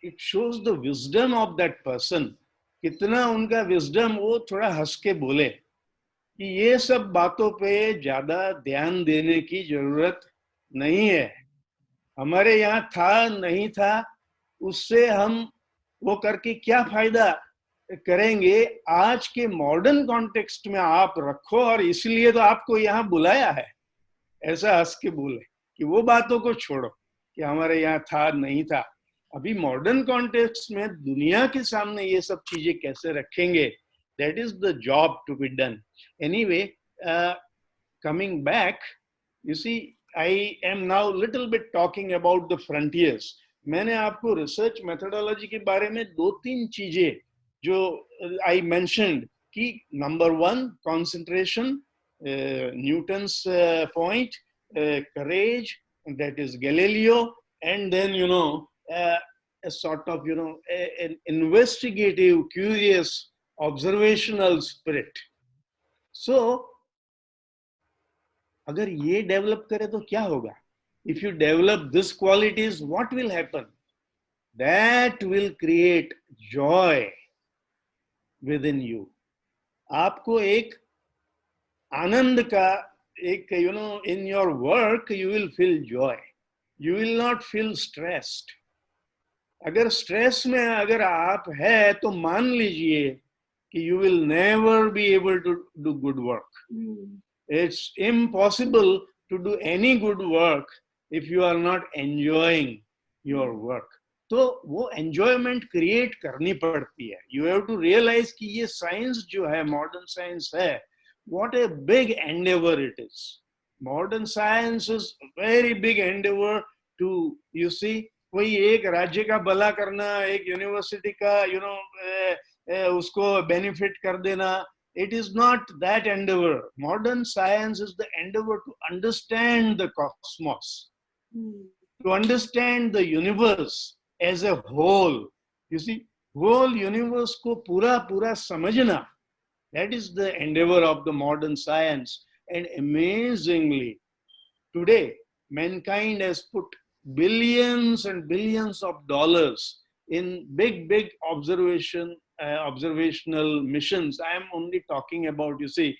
it shows the wisdom of that person. कितना उनका wisdom, वो थोड़ा हंस के बोले कि ये सब बातों पे ज्यादा ध्यान देने की जरूरत नहीं है। हमारे यहाँ था नहीं था, उससे हम वो करके क्या फायदा करेंगे? आज के मॉडर्न कॉन्टेक्स्ट में आप रखो, और इसलिए तो आपको यहाँ बुलाया है। ऐसा हंस के बोले कि वो बातों को छोड़ो कि हमारे यहाँ था नहीं था। अभी मॉडर्न कॉन्टेक्स्ट में दुनिया के सामने ये सब चीजें कैसे रखेंगे? That is the job to be done. Anyway, coming back, you see, I am now little bit talking about the frontiers. मैंने आपको research methodology के बारे में 2-3 चीजें जो I mentioned कि number 1, concentration, Newton's point, courage, that is Galileo, and then a sort of an investigative, curious, observational spirit. So अगर ये डेवलप करे तो क्या होगा? If you develop these qualities, what will happen? That will create joy within you. आपको एक आनंद का एक in your work you will feel joy. you will not feel stressed. अगर स्ट्रेस में अगर आप है तो मान लीजिए कि you will never be able to do good work. It's impossible to do any good work if you are not enjoying your work. तो वो enjoyment create करनी पड़ती है. You have to realize कि ये science जो है, modern science है, what a big endeavor it is. Modern science is a very big endeavor to, you see, कोई एक राज्य का भला करना, एक यूनिवर्सिटी का उसको बेनिफिट कर देना, it is not that endeavor. Modern science is the endeavor to understand the cosmos, to understand the universe as a whole. You see, whole universe को पूरा पूरा समझना, that is the endeavor of the modern science. And amazingly, today, mankind has put billions and billions of dollars in big observational missions. I am only talking about, you see,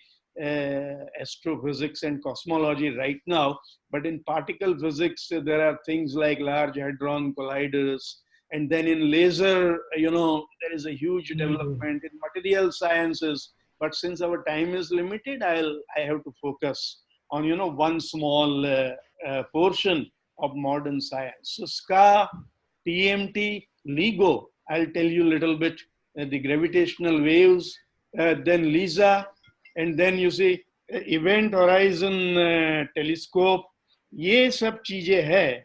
astrophysics and cosmology right now, but in particle physics, there are things like Large Hadron Colliders, and then in laser, there is a huge development in material sciences. But since our time is limited, I have to focus on, one small portion of modern science. So SCA, TMT, LIGO, I'll tell you a little bit, the gravitational waves, then LISA, and then you see Event Horizon Telescope. ये सब चीजें है.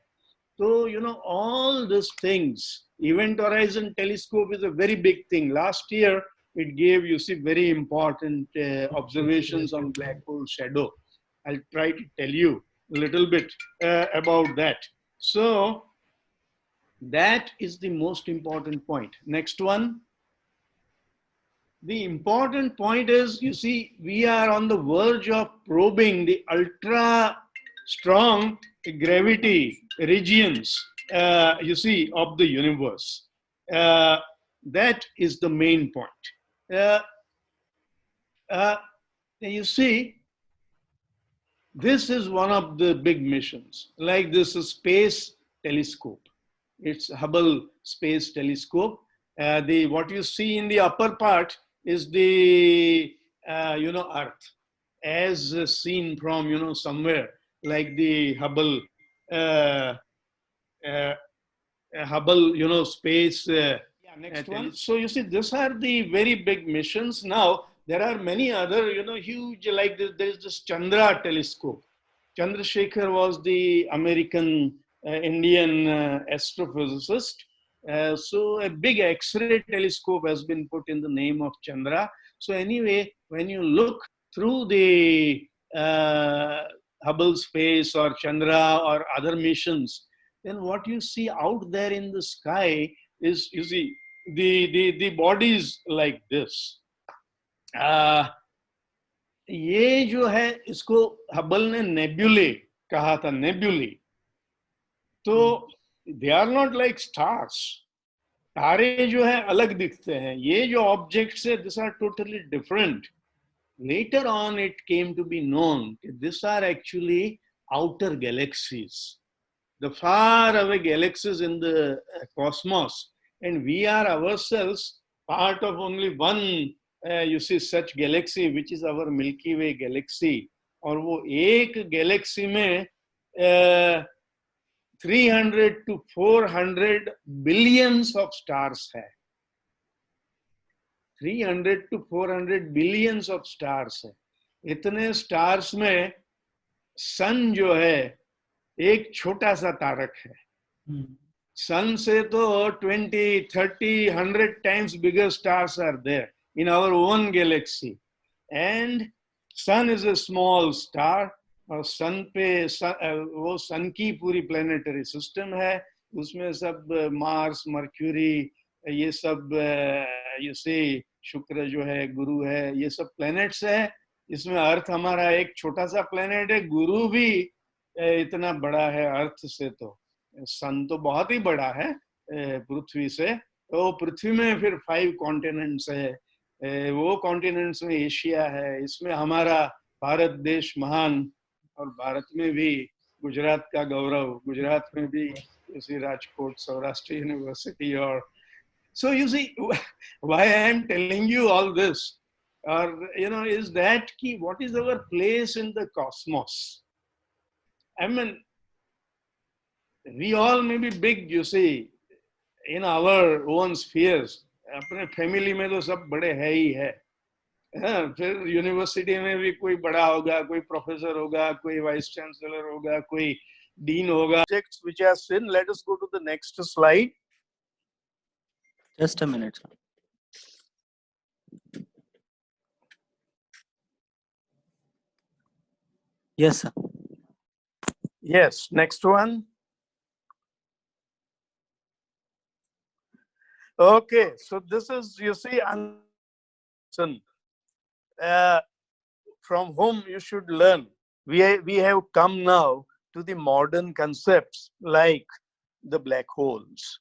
So, all these things, Event Horizon Telescope is a very big thing. Last year, it gave, you see, very important observations on black hole shadow. I'll try to tell you a little bit about that. So that is the most important point. Next one. The important point is, you see, we are on the verge of probing the ultra strong gravity regions, you see, of the universe. That is the main point. You see, this is one of the big missions, like this is Space Telescope. It's Hubble Space Telescope. What you see in the upper part is the, Earth, as seen from, somewhere, like the Hubble, space. Next one. So you see, these are the very big missions. Now, there are many other, huge, like there's this Chandra telescope. Chandrasekhar was the American Indian astrophysicist. So a big X-ray telescope has been put in the name of Chandra. So anyway, when you look through the Hubble space or Chandra or other missions, then what you see out there in the sky is, you see, the bodies like this. ये जो है इसको Hubble ने नेब्यूले कहा था, नेब्यूले. तो they are not like stars. तारे जो है अलग दिखते हैं. ये जो objects है, these are totally different. Later on, it came to be known that these are actually outer galaxies, the far away galaxies in the cosmos, and we are ourselves part of only one. You see, such galaxy, which is our Milky Way galaxy. और वो एक galaxy में 300 to 400 billions of stars है. 300 to 400 billions of stars है. इतने stars में sun जो है एक छोटा सा तारक है. Sun से तो 20, 30, 100 times bigger stars are there in our own galaxy, and sun is a small star. और sun पे वो sun की पूरी planetary system है. उसमें सब Mars, Mercury, ये सब you see, शुक्र जो है, गुरु है, ये सब planets है. इसमें अर्थ हमारा एक छोटा सा planet है. गुरु भी इतना बड़ा है अर्थ से. तो sun तो बहुत ही बड़ा है पृथ्वी से. तो पृथ्वी में फिर 5 continents है. वो कॉन्टिनेंट्स में एशिया है. इसमें हमारा भारत देश महान, और भारत में भी गुजरात का गौरव, गुजरात में भी इसी राजकोट सौराष्ट्र यूनिवर्सिटी और so you see why I am telling you all this, or is that key, what is our place in the cosmos? I mean, we all may be big, you see, in our own spheres. अपने family में तो सब बड़े है ही है, फिर university में भी कोई बड़ा होगा, कोई प्रोफेसर होगा, कोई वाइस चांसलर होगा, कोई डीन होगा. Subjects which are sin. Let us go to the next slide. Just a minute, sir. Yes, sir. Yes, next one. Okay, so this is, you see, from whom you should learn. We have come now to the modern concepts like the black holes.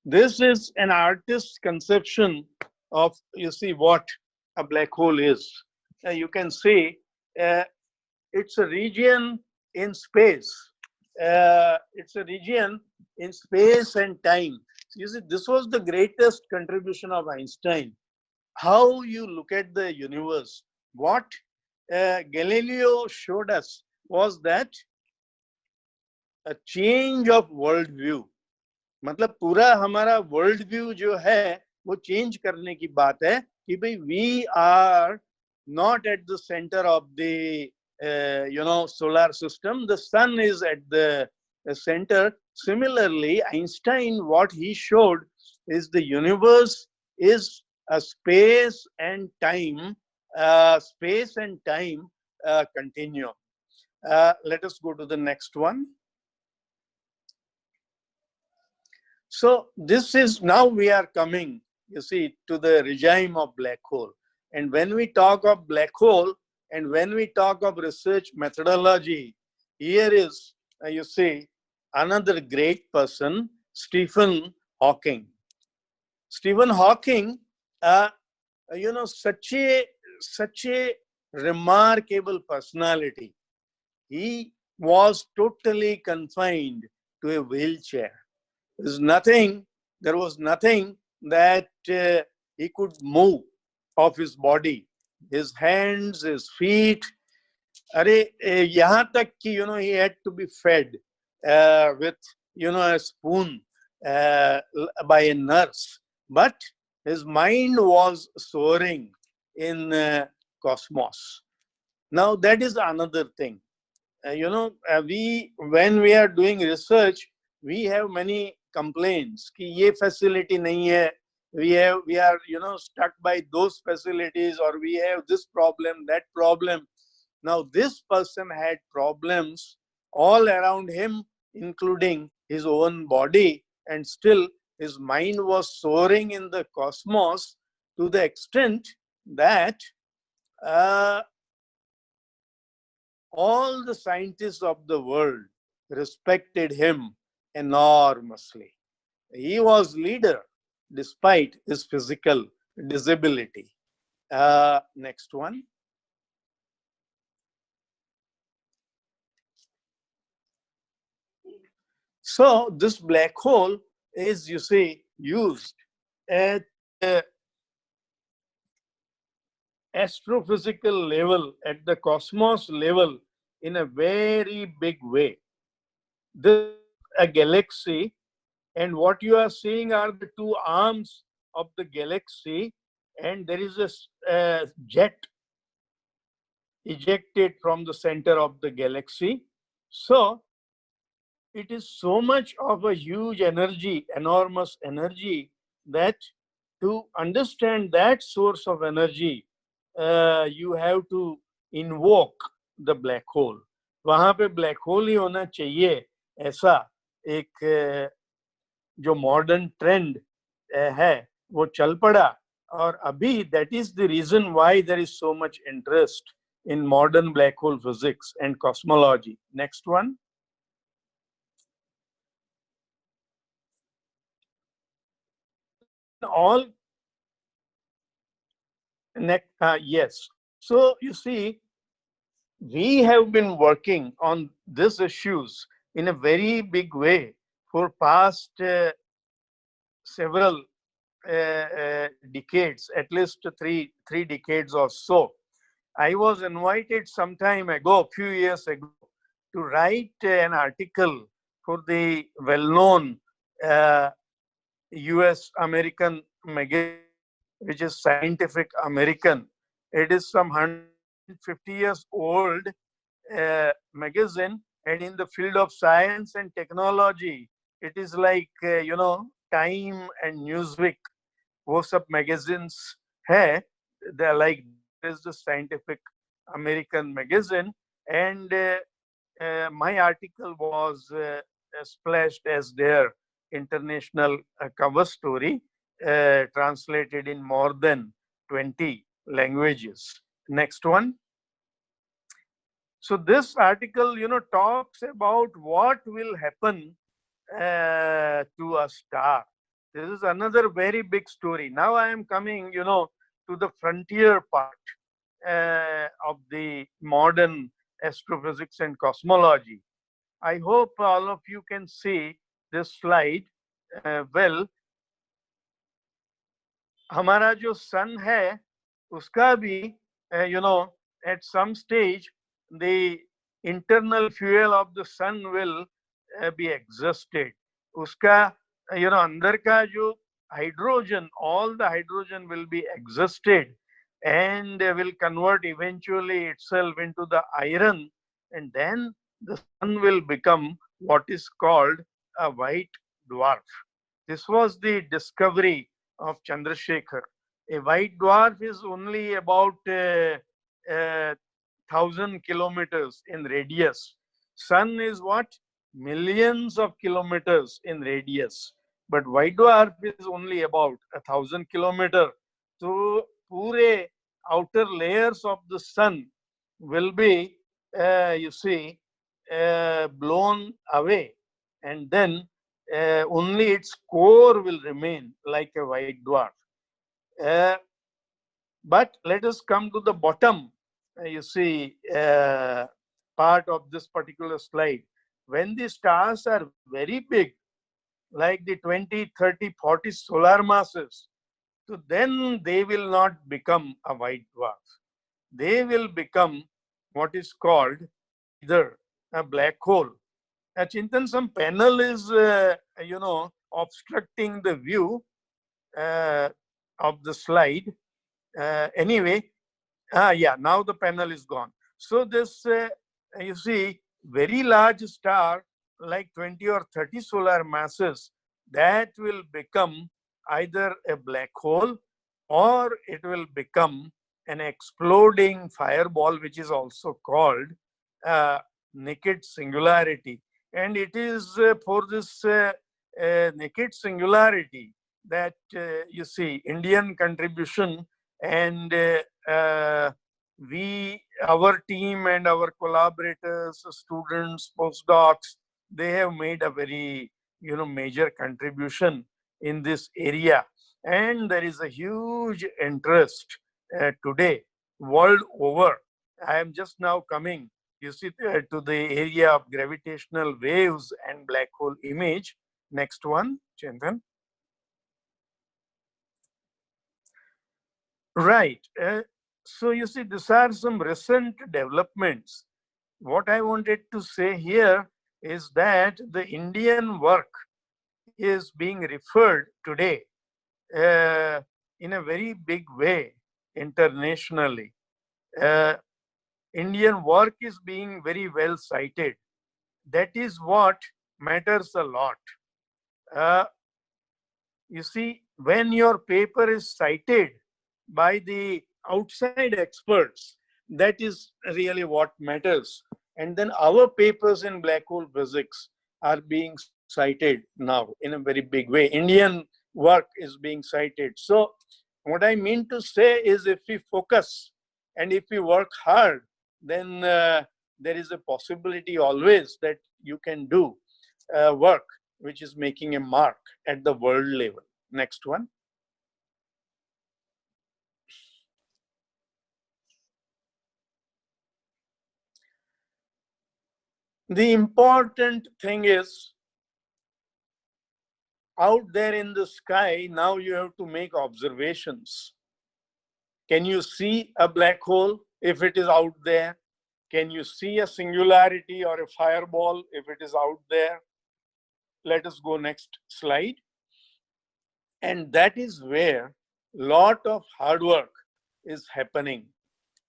This is an artist's conception of, you see, what a black hole is. You can see it's a region in space. It's a region in space and time. You see, this was the greatest contribution of Einstein. How you look at the universe. What Galileo showed us was that a change of world view. मतलब पूरा हमारा world view जो है वो change करने की बात है कि भाई we are not at the center of the solar system. The sun is at the center. Similarly, Einstein, what he showed is the universe is a space and time continuum. Let us go to the next one. So this is, now we are coming, you see, to the regime of black hole. And when we talk of black hole and when we talk of research methodology, here is, you see, another great person, Stephen Hawking. Stephen Hawking, such a remarkable personality. He was totally confined to a wheelchair. There was nothing that he could move of his body, his hands, his feet. यहाँ तक कि he had to be fed with a spoon by a nurse. But his mind was soaring in cosmos. Now that is another thing. When we are doing research, we have many complaints कि ये facility नहीं है, we are stuck by those facilities, or we have this problem, that problem. Now this person had problems all around him, including his own body, and still his mind was soaring in the cosmos to the extent that all the scientists of the world respected him enormously. He was leader despite his physical disability. Next one. So this black hole is, you see, used at astrophysical level, at the cosmos level, in a very big way. This is a galaxy, and what you are seeing are the two arms of the galaxy, and there is a jet ejected from the center of the galaxy. So it is so much of a huge energy, enormous energy, that to understand that source of energy, you have to invoke the black hole. वहां पे black hole ही होना चाहिए, ऐसा एक जो modern trend है वो चल पड़ा. और अभी that is the reason why there is so much interest in modern black hole physics and cosmology. Next one. All next, yes. So you see, we have been working on these issues in a very big way for past several decades, at least three decades or so. I was invited some time ago, a few years ago, to write an article for the well-known US American magazine, which is Scientific American. It is some 150 years old magazine, and in the field of science and technology, it is like, Time and Newsweek, वो सब magazines है. They're like, this is the Scientific American magazine, and my article was splashed as their international cover story, translated in more than 20 languages. Next one. So this article, talks about what will happen to a star. This is another very big story. Now I am coming, to the frontier part of the modern astrophysics and cosmology. I hope all of you can see this slide well. हमारा जो sun है, उसका भी, at some stage, the internal fuel of the sun will be exhausted. उसका, अंदर का जो hydrogen, all the hydrogen will be exhausted and will convert eventually itself into the iron, and then the sun will become what is called a white dwarf. This was the discovery of Chandrasekhar. A white dwarf is only about 1,000 kilometers in radius. Sun is what? Millions of kilometers in radius. But white dwarf is only about 1,000 kilometers. So, पूरे outer layers of the sun will be, blown away, and then only its core will remain like a white dwarf. But let us come to the bottom, part of this particular slide. When the stars are very big, like the 20, 30, 40 solar masses, so then they will not become a white dwarf. They will become what is called either a black hole. Chintan, some panel is, obstructing the view of the slide. Anyway, now the panel is gone. So this, very large star, like 20 or 30 solar masses, that will become either a black hole or it will become an exploding fireball, which is also called naked singularity. And it is for this naked singularity that Indian contribution, and our team and our collaborators, students, postdocs, they have made a very major contribution in this area, and there is a huge interest today world over. I am just now coming to the area of gravitational waves and black hole image. Next one, Chintan. Right. So these are some recent developments. What I wanted to say here is that the Indian work is being referred today in a very big way internationally. Indian work is being very well cited. That is what matters a lot. When your paper is cited by the outside experts, that is really what matters. And then our papers in black hole physics are being cited now in a very big way. Indian work is being cited. So what I mean to say is, if we focus and if we work hard, then there is a possibility always that you can do work which is making a mark at the world level. Next one. The important thing is out there in the sky, now you have to make observations. Can you see a black hole if it is out there? Can you see a singularity or a fireball if it is out there? Let us go next slide. And that is where lot of hard work is happening.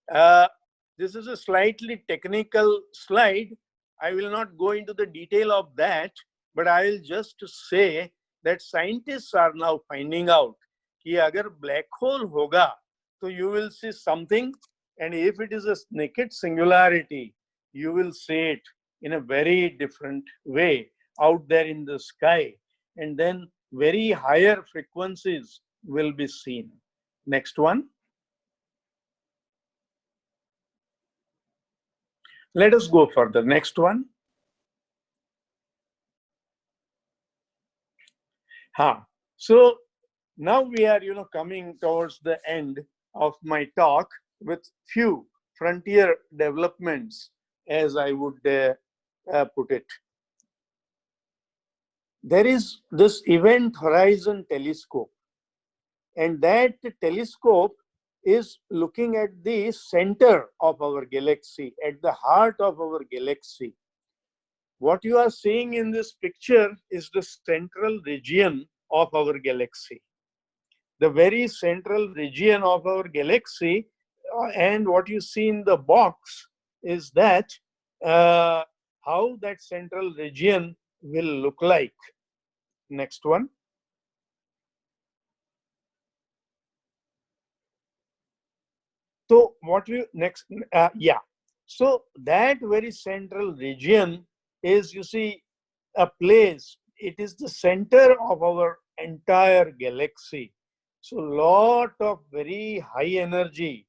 This is a slightly technical slide. I will not go into the detail of that, but I will just say that scientists are now finding out कि अगर black hole होगा, so you will see something, and if it is a naked singularity, you will see it in a very different way out there in the sky, and then very higher frequencies will be seen. Next one. Let us go further. Next one. So now we are, coming towards the end of my talk with few frontier developments, as I would put it. There is this Event Horizon Telescope, and that telescope is looking at the center of our galaxy, at the heart of our galaxy. What you are seeing in this picture is the central region of our galaxy. The very central region of our galaxy, and what you see in the box is that how that central region will look like. Next one. So what we next, so that very central region is, you see, a place. It is the center of our entire galaxy. So lot of very high energy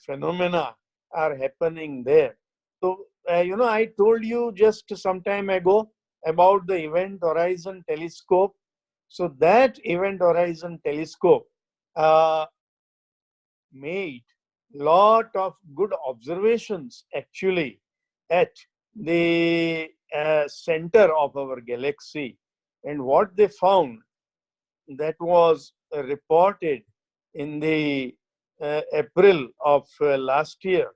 phenomena are happening there. So, I told you just some time ago about the Event Horizon Telescope. So that Event Horizon Telescope made lot of good observations actually at the center of our galaxy, and what they found, that was reported in the April of last year,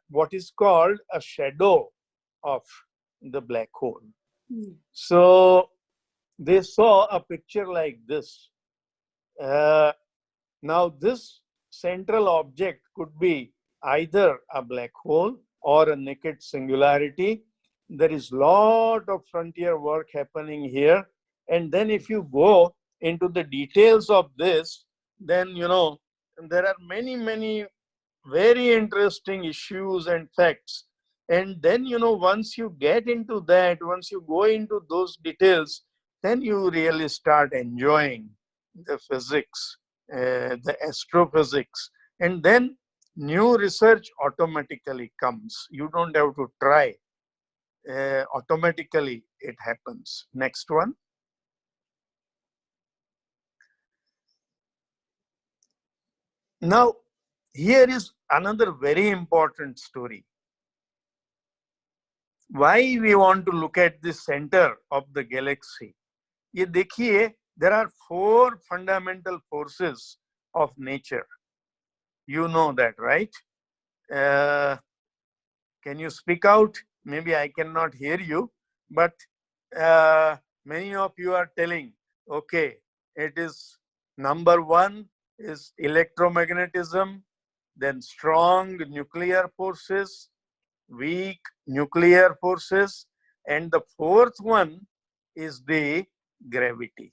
what is called a shadow of the black hole. So they saw a picture like this. Now this central object could be either a black hole or a naked singularity. There is lot of frontier work happening here, and then if you go into the details of this, then there are many very interesting issues and facts. And then once you get into that, once you go into those details, then you really start enjoying the physics, the astrophysics, and then new research automatically comes. You don't have to try. Automatically it happens. Next one. Now, here is another very important story. Why we want to look at the center of the galaxy? ये देखिए, there are 4 fundamental forces of nature. You know that, right? Can you speak out? Maybe I cannot hear you, but many of you are telling, okay, it is number 1 is electromagnetism, then strong nuclear forces, weak nuclear forces, and the 4th one is the gravity.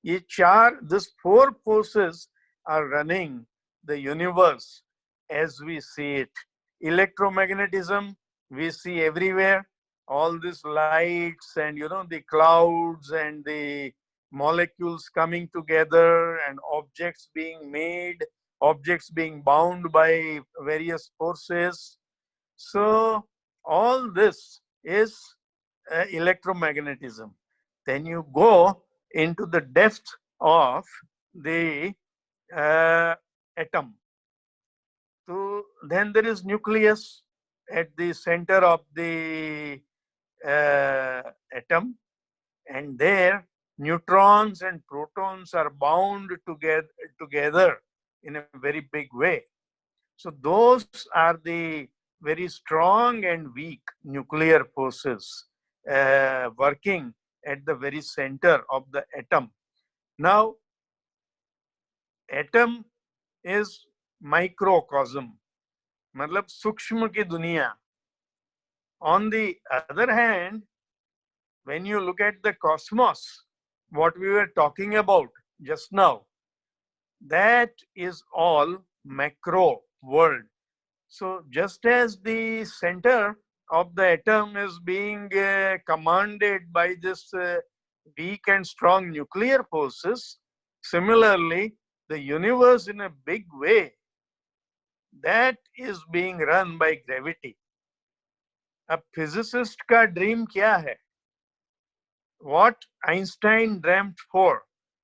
These 4 forces are running the universe as we see it. Electromagnetism, we see everywhere, all these lights and the clouds and the molecules coming together and objects being made, objects being bound by various forces. So all this is electromagnetism. Then you go into the depth of the atom. So then there is nucleus, at the center of the atom, and there neutrons and protons are bound together in a very big way. So those are the very strong and weak nuclear forces working at the very center of the atom. Now, atom is microcosm, मतलब सूक्ष्म की दुनिया. On the other hand, when you look at the cosmos, what we were talking about just now, that is all macro world. So just as the center of the atom is being commanded by this weak and strong nuclear forces, similarly, the universe in a big way, that is being run by gravity. अब physicist का dream क्या है? What Einstein dreamt for,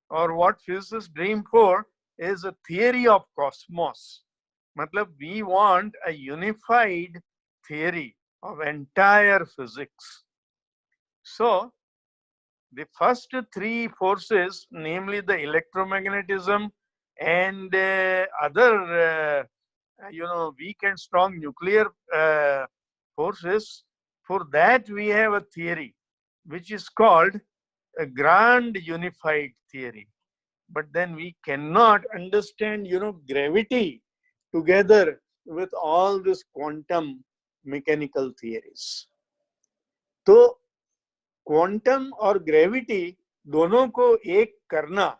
or what physicists dream for, is a theory of cosmos. मतलब we want a unified theory of entire physics. So the first three forces, namely the electromagnetism and other weak and strong nuclear forces, for that we have a theory which is called a grand unified theory. But then we cannot understand gravity together with all this quantum mechanical theories. तो quantum और gravity दोनों को एक करना,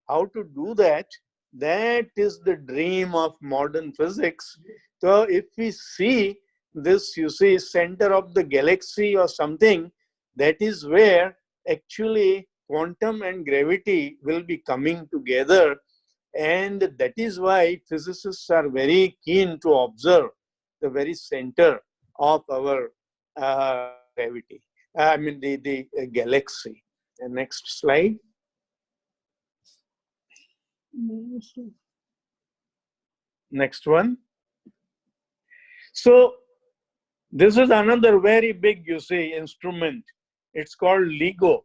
how to do that, that is the dream of modern physics. So if we see this, you see, center of the galaxy or something, that is where actually quantum and gravity will be coming together, and that is why physicists are very keen to observe the very center of our gravity. I mean the galaxy. And next slide. Next one. So this is another very big, instrument. It's called LIGO.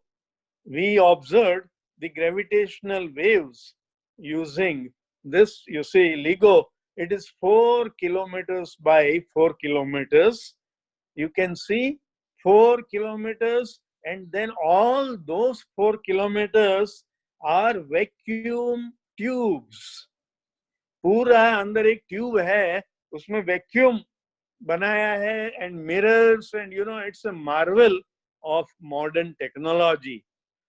We observed the gravitational waves using this, LIGO. It is 4 kilometers by 4 kilometers. You can see 4 kilometers, and then all those 4 kilometers are vacuum tubes. पूरा अंदर एक tube है, उसमें vacuum बनाया है, and mirrors, and it's a marvel of modern technology.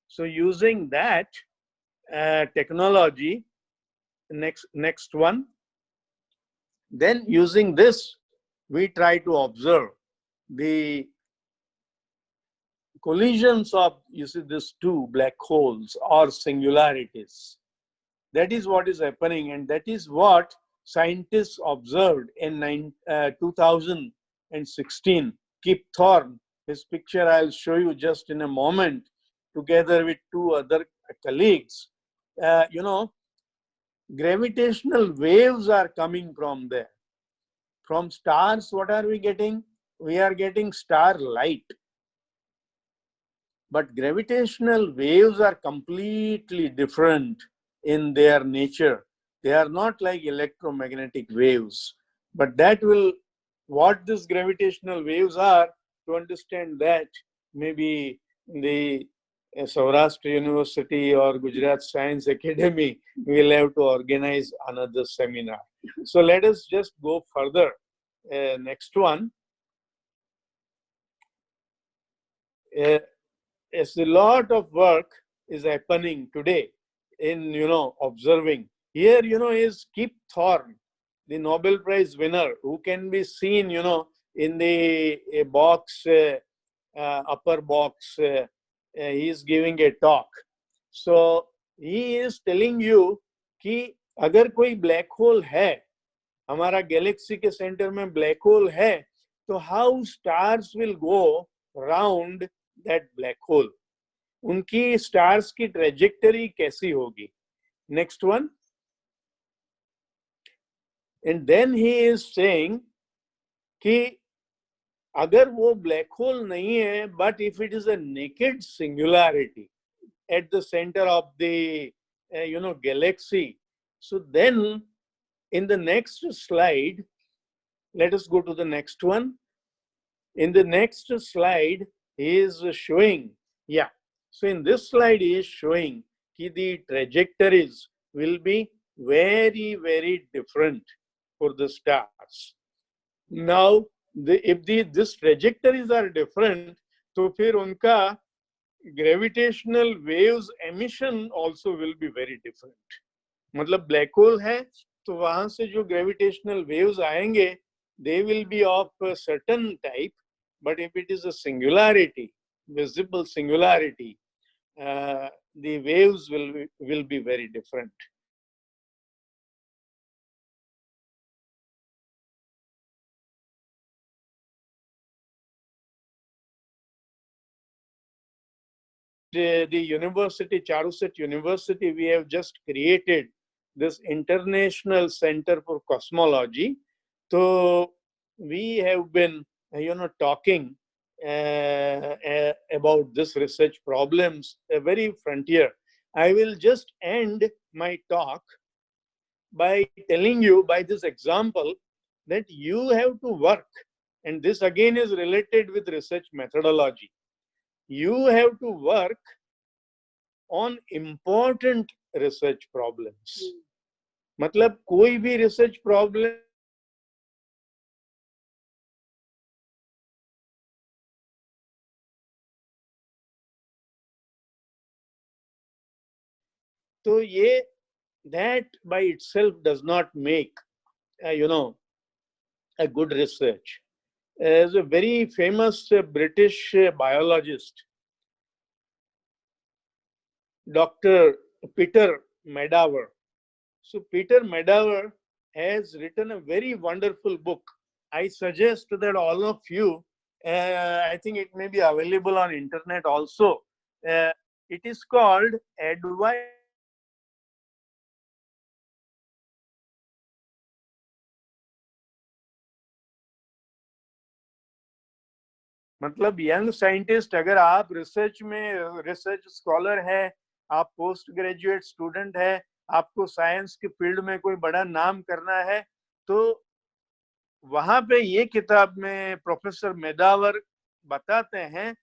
So using that technology, next one, then using this, we try to observe the collisions of, these two black holes or singularities. That is what is happening, and that is what scientists observed in 2016. Kip Thorne, his picture I'll show you just in a moment, together with two other colleagues. Gravitational waves are coming from there. From stars, what are we getting? We are getting star light. But gravitational waves are completely different in their nature. They are not like electromagnetic waves. But that will, what these gravitational waves are, to understand that, maybe the Saurashtra University or Gujarat Science Academy will have to organize another seminar. So let us just go further. Next one. As a lot of work is happening today in observing. Here is Kip Thorne, the Nobel Prize winner, who can be seen in the box, upper box. He is giving a talk. So he is telling you कि अगर कोई black hole है, हमारा Galaxy के centre में black hole है, तो how stars will go round that black hole. उनकी stars की trajectory कैसी होगी? Next one. And then he is saying कि अगर वो ब्लैक होल नहीं है, but if it is a naked singularity at the center of the galaxy, so then in the next slide, let us go to the next one. In the next slide, he is showing, yeah. So in this slide, he is showing that the trajectories will be very, very different for the stars. Now, if these trajectories are different, तो फिर उनका gravitational waves emission also will be very different. मतलब black hole है तो वहां से जो gravitational waves आएंगे, they will be of a certain type, but if it is a singularity, visible singularity, the waves will be very different. The university, Charusat University, we have just created this International Center for Cosmology. So we have been, talking about this research problems, a very frontier. I will just end my talk by telling you by this example that you have to work, and this again is related with research methodology. You have to work on important research problems. मतलब कोई भी research problem तो ये that by itself does not make a good research. As a very famous British biologist, Dr. Peter Medawer. So Peter Medawer has written a very wonderful book. I suggest that all of you, I think it may be available on internet also. It is called Advice. मतलब young scientist, अगर आप research में research scholar है, आप post graduate student है, आपको science के field में कोई बड़ा नाम करना है, तो वहां पे ये किताब में प्रोफेसर मेदावर बताते हैं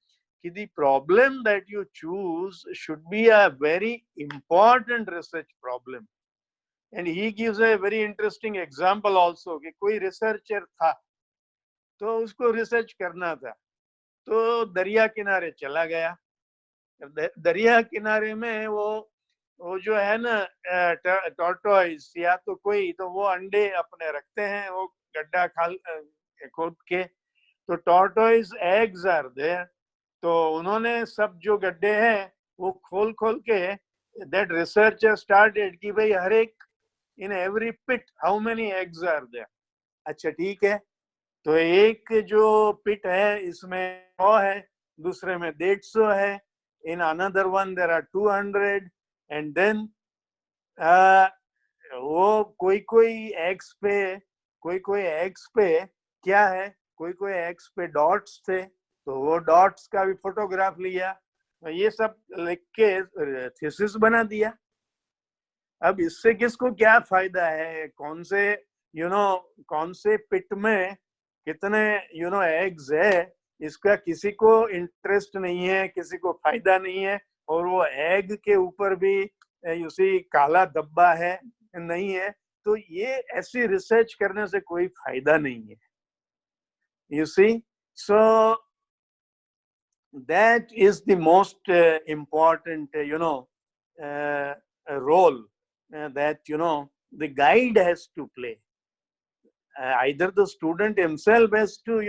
कि the problem that you choose should be a very important research problem. And he gives a very interesting example also कि कोई रिसर्चर था तो उसको रिसर्च करना था, तो दरिया किनारे चला गया. दरिया किनारे में वो जो है ना टॉर्टोइस या तो कोई, तो वो अंडे अपने रखते हैं, वो गड्ढा खोद के, तो टॉर्टोइस एग्स आर देयर. तो उन्होंने सब जो गड्ढे हैं वो खोल के दैट रिसर्चर स्टार्टेड कि भाई हर एक in every pit how many eggs are there. अच्छा ठीक है, तो एक जो पिट है इसमें 100 है, दूसरे में 150 है, in another one there are 200, and then वो कोई एग्स पे क्या है, कोई एग्स पे डॉट्स थे, तो वो डॉट्स का भी फोटोग्राफ लिया, ये सब लिख के थीसिस बना दिया. अब इससे किसको क्या फायदा है, कौन से पिट में कितने एग्स है, इसका किसी को इंटरेस्ट नहीं है, किसी को फायदा नहीं है. और वो एग के ऊपर भी काला धब्बा है नहीं है, तो ये ऐसी रिसर्च करने से कोई फायदा नहीं है. You see, so that is the most important role that the guide has to play. Either the student himself has to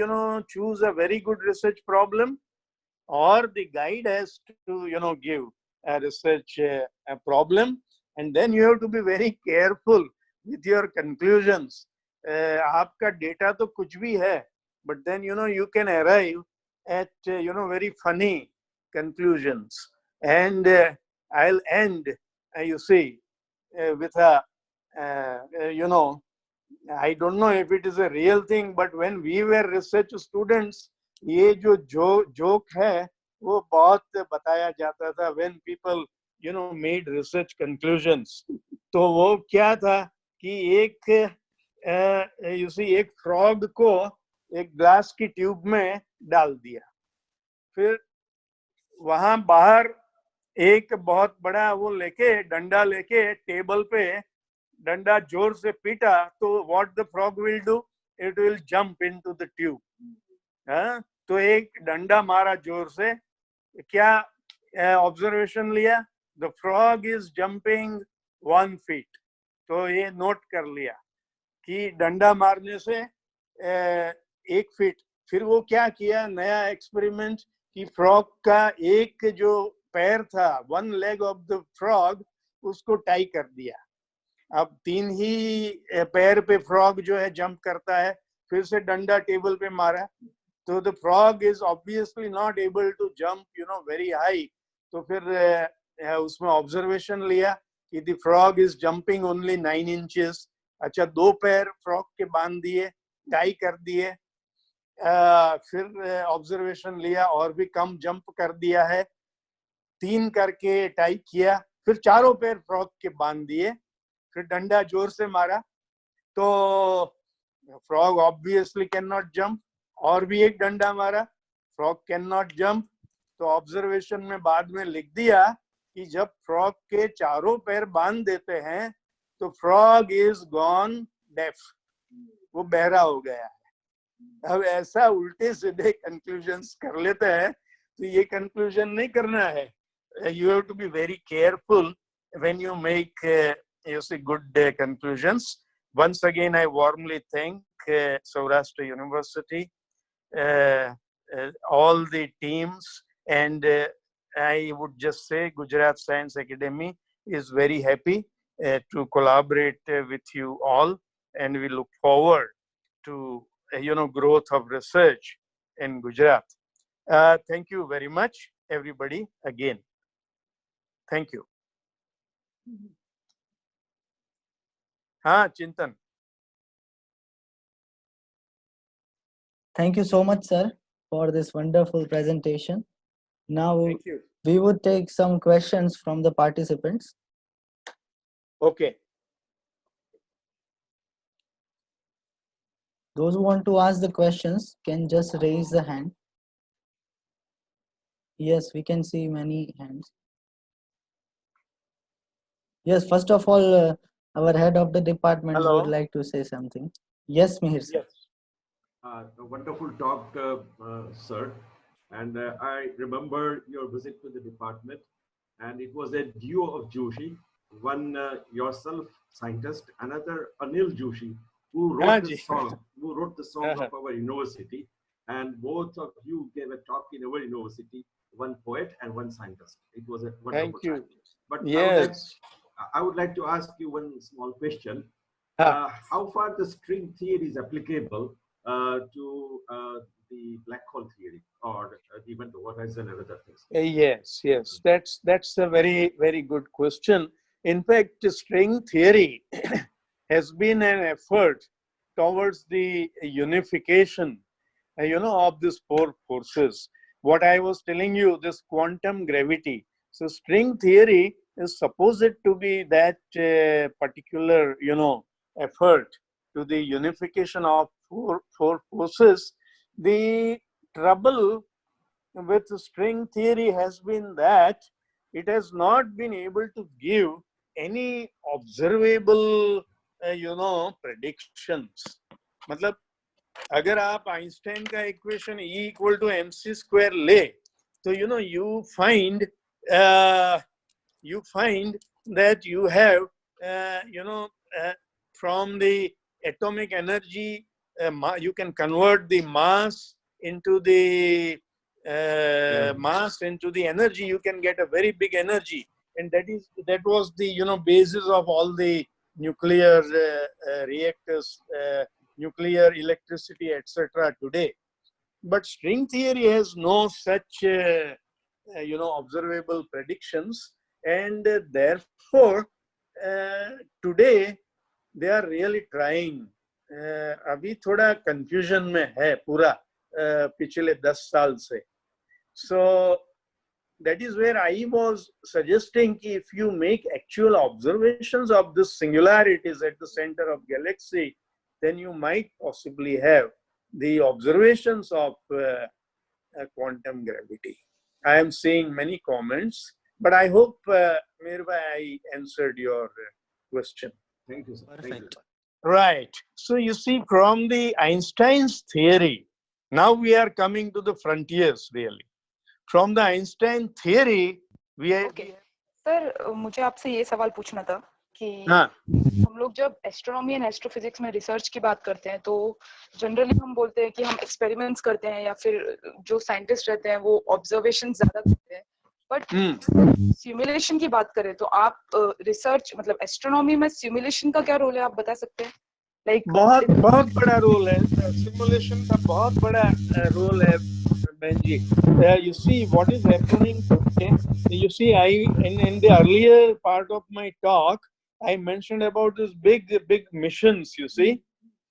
choose a very good research problem, or the guide has to give a research a problem, and then you have to be very careful with your conclusions. आपका data तो कुछ भी है, but then you can arrive at very funny conclusions. And I'll end with a I don't know if it is a real thing, but when we were research students, ये जो joke है वो बहुत बताया जाता था when people made research conclusions. तो वो क्या था कि एक एक फ्रॉग को एक ग्लास की ट्यूब में डाल दिया, फिर वहां बाहर एक बहुत बड़ा वो लेके डंडा लेके टेबल पे डंडा जोर से पीटा, तो what the frog will do, it will jump into the tube. तो एक डंडा मारा जोर से, क्या ऑब्जर्वेशन लिया, the frog is jumping 1 feet. तो ये नोट कर लिया कि डंडा मारने से 1 feet. फिर वो क्या किया, नया एक्सपेरिमेंट, कि फ्रॉग का एक जो पैर था, 1 leg ऑफ द फ्रॉग, उसको टाई कर दिया. अब 3 ही पैर पे फ्रॉग जो है जंप करता है, फिर से डंडा टेबल पे मारा, तो the frog is obviously not able to jump very high. तो फिर उसमें ऑब्जर्वेशन लिया कि the frog is jumping only 9 inches. अच्छा, 2 पैर फ्रॉग के बांध दिए, टाई कर दिए. फिर ऑब्जर्वेशन लिया और भी कम जंप कर दिया है, 3 करके टाई किया, फिर 4 पैर फ्रॉग के बांध दिए, फिर डंडा जोर से मारा, तो frog obviously can not jump. और भी एक डंडा मारा, फ्रॉग कैन नॉट जंप. तो ऑब्जर्वेशन में बाद में लिख दिया कि जब फ्रॉग के 4 पैर बांध देते हैं तो फ्रॉग इज गॉन डेफ, वो बहरा हो गया है. अब ऐसा उल्टे सीधे कंक्लूजन्स कर लेते हैं, तो ये कंक्लूजन नहीं करना है. You have to be very careful when you make good conclusions. Once again, I warmly thank Saurashtra University, all the teams, and I would just say Gujarat Science Academy is very happy to collaborate with you all, and we look forward to growth of research in Gujarat. Thank you very much, everybody, again. Thank you. हाँ, चिंतन. Thank you so much, sir, for this wonderful presentation. Now Thank you. we would take some questions from the participants. Okay. Those who want to ask the questions can just raise the hand. Yes, we can see many hands. Yes, first of all, our head of the department Hello. would like to say something. Yes, Mihir sir. Yes. A wonderful talk, sir. And I remember your visit to the department, and it was a duo of Joshi, one yourself, scientist, another Anil Joshi, who wrote the song of our university, and both of you gave a talk in our university, one poet and one scientist. It was a wonderful Thank you. time. But Yes. I would like to ask you one small question. How far the string theory is applicable to the black hole theory, or even the horizon and other things? Yes. That's a very, very good question. In fact, string theory has been an effort towards the unification, of these 4 forces. What I was telling you, this quantum gravity. So string theory is supposed to be that particular, effort to the unification of 4 forces. The trouble with string theory has been that it has not been able to give any observable, predictions. मतलब अगर आप Einstein का equation E equal to mc square ले, तो you find that you have from the atomic energy, you can convert the mass into the mass into the energy. You can get a very big energy, and that was the basis of all the nuclear reactors, nuclear electricity, etc. today. But string theory has no such observable predictions, and therefore today they are really trying. अभी थोड़ा confusion में है पूरा, पिछले 10 साल से. So that is where I was suggesting कि if you make actual observations of the singularities at the center of galaxy, then you might possibly have the observations of quantum gravity. I am seeing many comments, but I hope, Mirva, I answered your question. Thank you, sir. Thank you. Perfect. Right. So you see, from the Einstein's theory, now we are coming to the frontiers, really. From the Einstein theory, we are. Okay. Sir मुझे आपसे ये सवाल पूछना था कि हाँ. हम लोग जब एस्ट्रोनॉमी एंड एस्ट्रोफिजिक्स में रिसर्च की बात करते हैं तो जनरली हम बोलते हैं कि हम एक्सपेरिमेंट्स करते हैं या फिर जो साइंटिस्ट रहते हैं वो ऑब्जर्वेशन ज्यादा करते हैं, बट सिमुलेशन की बात करें तो आप रिसर्च मतलब एस्ट्रोनॉमी में सिमुलेशन का क्या रोल है, आप बता सकते हैं? लाइक बहुत बहुत बड़ा रोल है सिमुलेशन का, बहुत बड़ा रोल है बहन जी. You see what is happening today. You see, in the earlier part of my talk, I mentioned about this big missions. You see,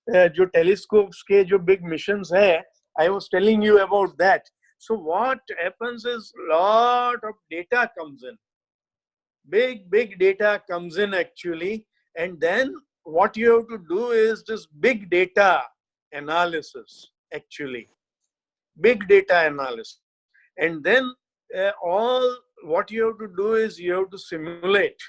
जो telescopes के जो big missions है, I was telling you about that. So what happens is lot of data comes in. Big data comes in actually, and then what you have to do is this big data analysis actually. Big data analysis, and then all what you have to do is you have to simulate.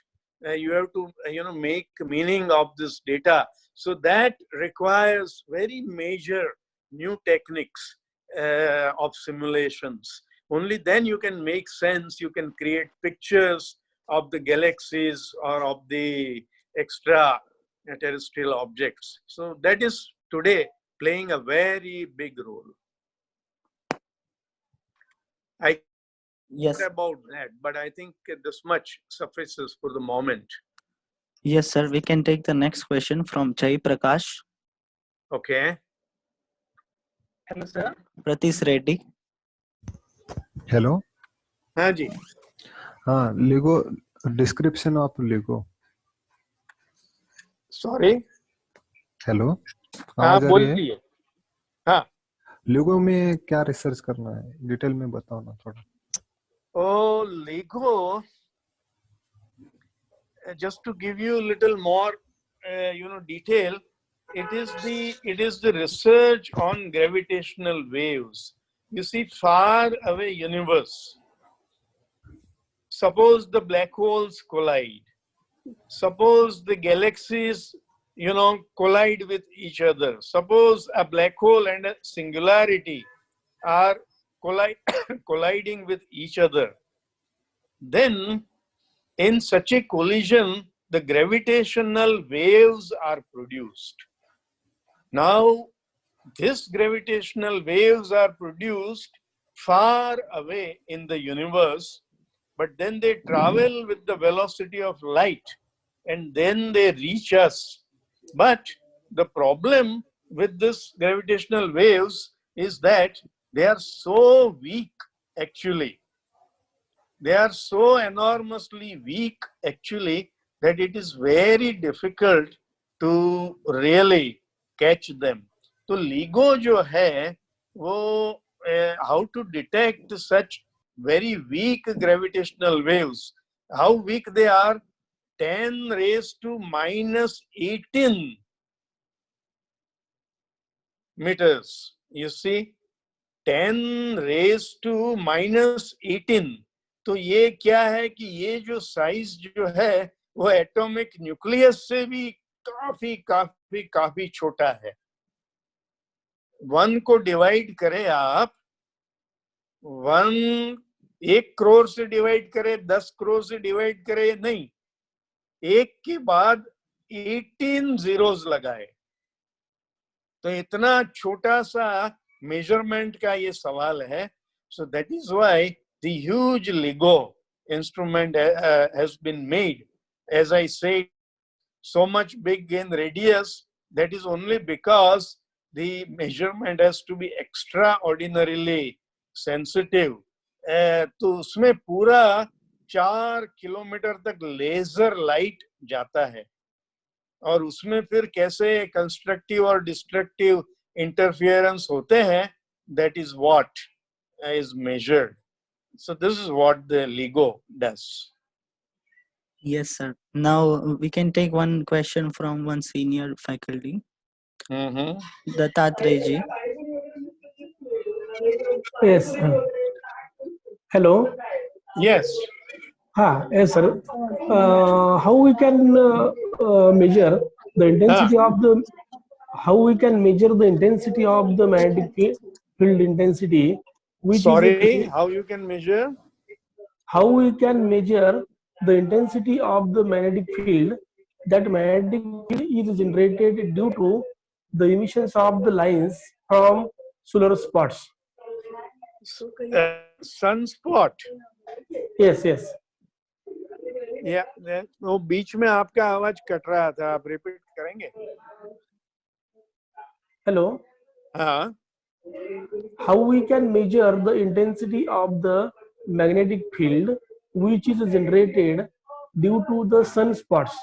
You have to make meaning of this data. So that requires very major new techniques of simulations. Only then you can make sense. You can create pictures of the galaxies or of the extra terrestrial objects. So that is today playing a very big role. I Yes. about that, but I think this much suffices for the moment. Yes, sir. We can take the next question from Jai Prakash. Okay. Hello, sir. Pratish Reddy. Hello. हाँ जी. हाँ, लिगो description of लिगो. Sorry. Hello. हाँ आवाज आ रही है? बोलिए. हाँ. लिगो में क्या रिसर्च करना है, डिटेल में बताओ ना थोड़ा. Oh, LIGO. Just to give you a little more, detail. It is the research on gravitational waves. You see, far away universe. Suppose the black holes collide. Suppose the galaxies, collide with each other. Suppose a black hole and a singularity are colliding with each other. Then, in such a collision, the gravitational waves are produced. Now, these gravitational waves are produced far away in the universe, but then they travel with the velocity of light and then they reach us. But the problem with this gravitational waves is that they are so weak actually. They are so enormously weak actually that it is very difficult to really catch them. So LIGO जो है वो how to detect such very weak gravitational waves. How weak they are? 10 raised to minus 18 meters. You see, 10 raised to minus 18. तो ये क्या है कि ये जो साइज जो है वो एटॉमिक न्यूक्लियस से भी काफी काफी काफी छोटा है. 1 को डिवाइड करें आप, 1 करोड़ से डिवाइड करें, 10 करोड़ से डिवाइड करें, नहीं, एक के बाद 18 zeros लगाए. तो इतना छोटा सा मेजरमेंट का ये सवाल है. So that is why the huge LIGO instrument has been made. As I say, so much big in radius, that is only because the measurement has to be extraordinarily sensitive. तो उसमें पूरा 4 kilometre तक laser light जाता है और उसमें फिर कैसे कंस्ट्रक्टिव और डिस्ट्रक्टिव इंटरफियरेंस होते हैं that is what is measured. So this is what the LIGO does. Yes, sir. Now we can take one question from one senior faculty, Dattatreya ji. Yes. Hello. Yes. Yes, sir. How we can measure the intensity of the magnetic field intensity, which Sorry, is how you can measure? how we can measure the intensity of the magnetic field. That magnetic field is generated due to the emissions of the lines from solar spots. Sunspot. Yes, yes. या वो बीच में आपका आवाज cut रहा था, आप repeat करेंगे? Hello. How we can measure the intensity of the magnetic field which is generated due to the sunspots?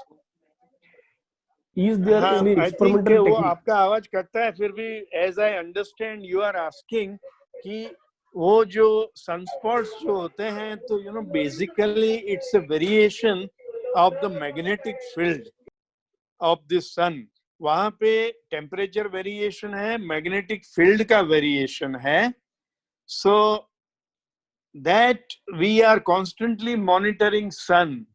Is there any I think experimental वो technique? आपका आवाज कटता है, फिर भी as I understand you are asking कि वो जो sunspots जो होते हैं, तो basically it's a variation of the magnetic field of the sun. वहां पे टेम्परेचर वेरिएशन है, मैग्नेटिक फील्ड का वेरिएशन है. So that we are constantly monitoring sun.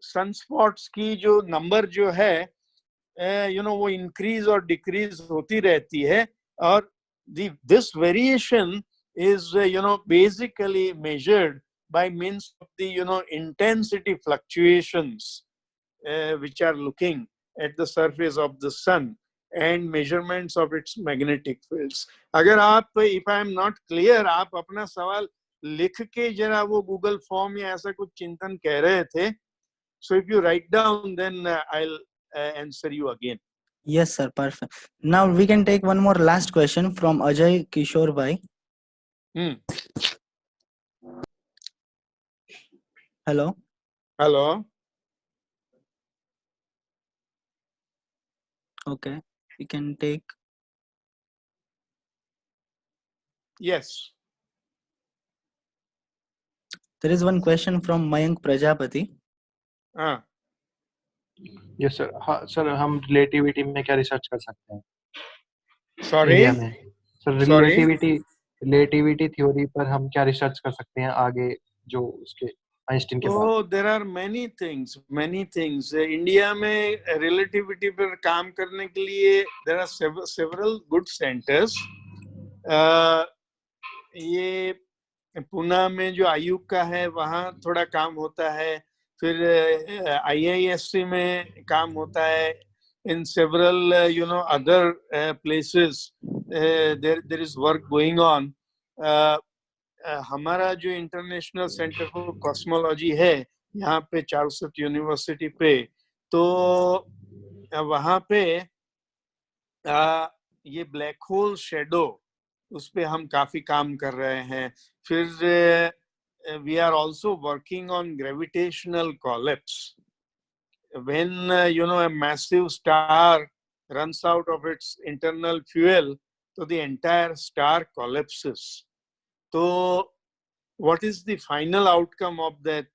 Sunspots की जो नंबर जो है वो इंक्रीज और डिक्रीज होती रहती है, और this variation is basically measured by means of the intensity fluctuations which are looking at the surface of the sun and measurements of its magnetic fields. अगर आप, if I am not clear, आप अपना सवाल लिख के जरा वो Google form या ऐसा कुछ चिंतन कह रहे थे. So if you write down, then I'll answer you again. Yes, sir. Perfect. Now we can take one more last question from Ajay Kishore Bhai. Hello. Hello. Okay, we can take. Yes. There is one question from Mayank Prajapati. Yes sir. हाँ sir, हम relativity में क्या research कर सकते हैं? Sorry India में sir, relativity theory पर हम क्या रिसर्च कर सकते हैं आगे, जो उसके आइंस्टीन के बाद? There are many things. India में रिलेटिविटी पर काम करने के लिए there are several good centres. ये पुणे में जो आयुक का है वहाँ थोड़ा काम होता है, फिर IISc में काम होता है. in several other places there is work going on. हमारा जो इंटरनेशनल सेंटर फॉर कॉस्मोलॉजी है यहाँ पे चारुसत यूनिवर्सिटी पे, तो वहाँ पे ये ब्लैक होल शेडो, उस पे हम काफी काम कर रहे हैं. फिर we are also working on gravitational collapse. When a massive star runs out of its internal fuel, so the entire star collapses. So what is the final outcome of that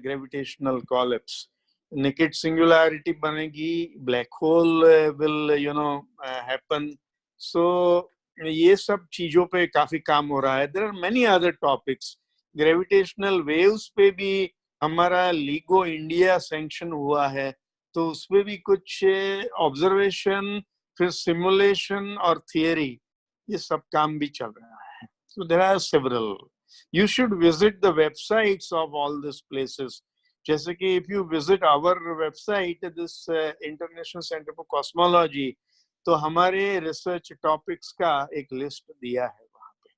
gravitational collapse? Naked singularity banegi, black hole will happen. So ये सब चीजों पे काफी काम हो रहा है. There are many other topics. Gravitational waves पे भी हमारा LIGO इंडिया सैंक्शन हुआ है, तो उसमें भी कुछ ऑब्जर्वेशन, फिर सिमुलेशन और थियरी, ये सब काम भी चल रहा है. So there are several. You should visit the websites of all these places. जैसे कि if you visit our website, this International Center for Cosmology, तो हमारे रिसर्च टॉपिक्स का एक लिस्ट दिया है वहाँ पे.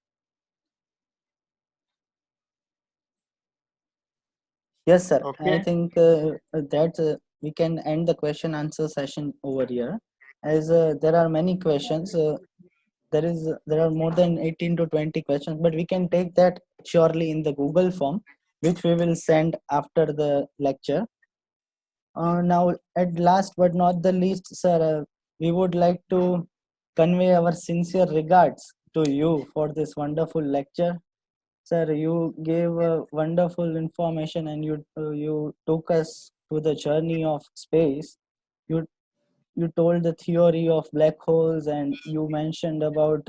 Yes, sir. Okay. I think that we can end the question answer session over here, as there are many questions. There are more than 18 to 20 questions, but we can take that surely in the Google form, which we will send after the lecture. Now, at last but not the least, sir, we would like to convey our sincere regards to you for this wonderful lecture. Sir, you gave wonderful information and you took us to the journey of space. You told the theory of black holes and you mentioned about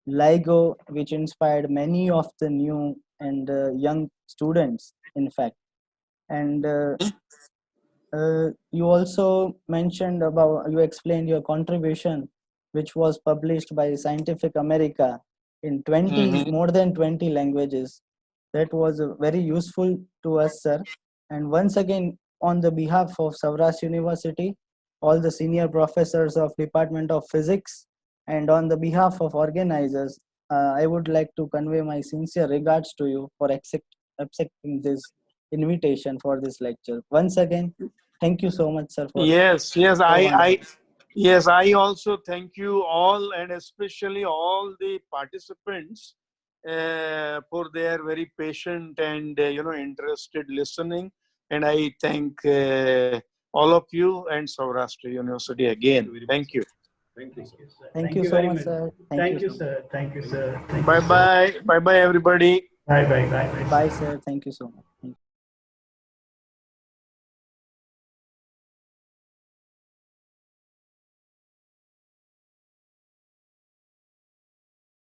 LIGO, which inspired many of the new and young students, in fact. And you also mentioned about, you explained your contribution, which was published by Scientific America in 20, more than 20 languages. That was very useful to us, sir. And once again, on the behalf of Saurashtra University, all the senior professors of Department of Physics, and on the behalf of organizers, I would like to convey my sincere regards to you for accepting this invitation for this lecture. Once again, thank you so much, sir. For Yes, yes, so yes, I also thank you all, and especially all the participants for their very patient and interested listening. And I thank all of you and Saurashtra University again. Thank you. Thank you, sir. Thank you so much, sir. Thank you, sir. Thank you, sir. Bye bye. Bye bye, everybody. Bye, bye, bye. Bye, sir. Thank you so much. Thank you.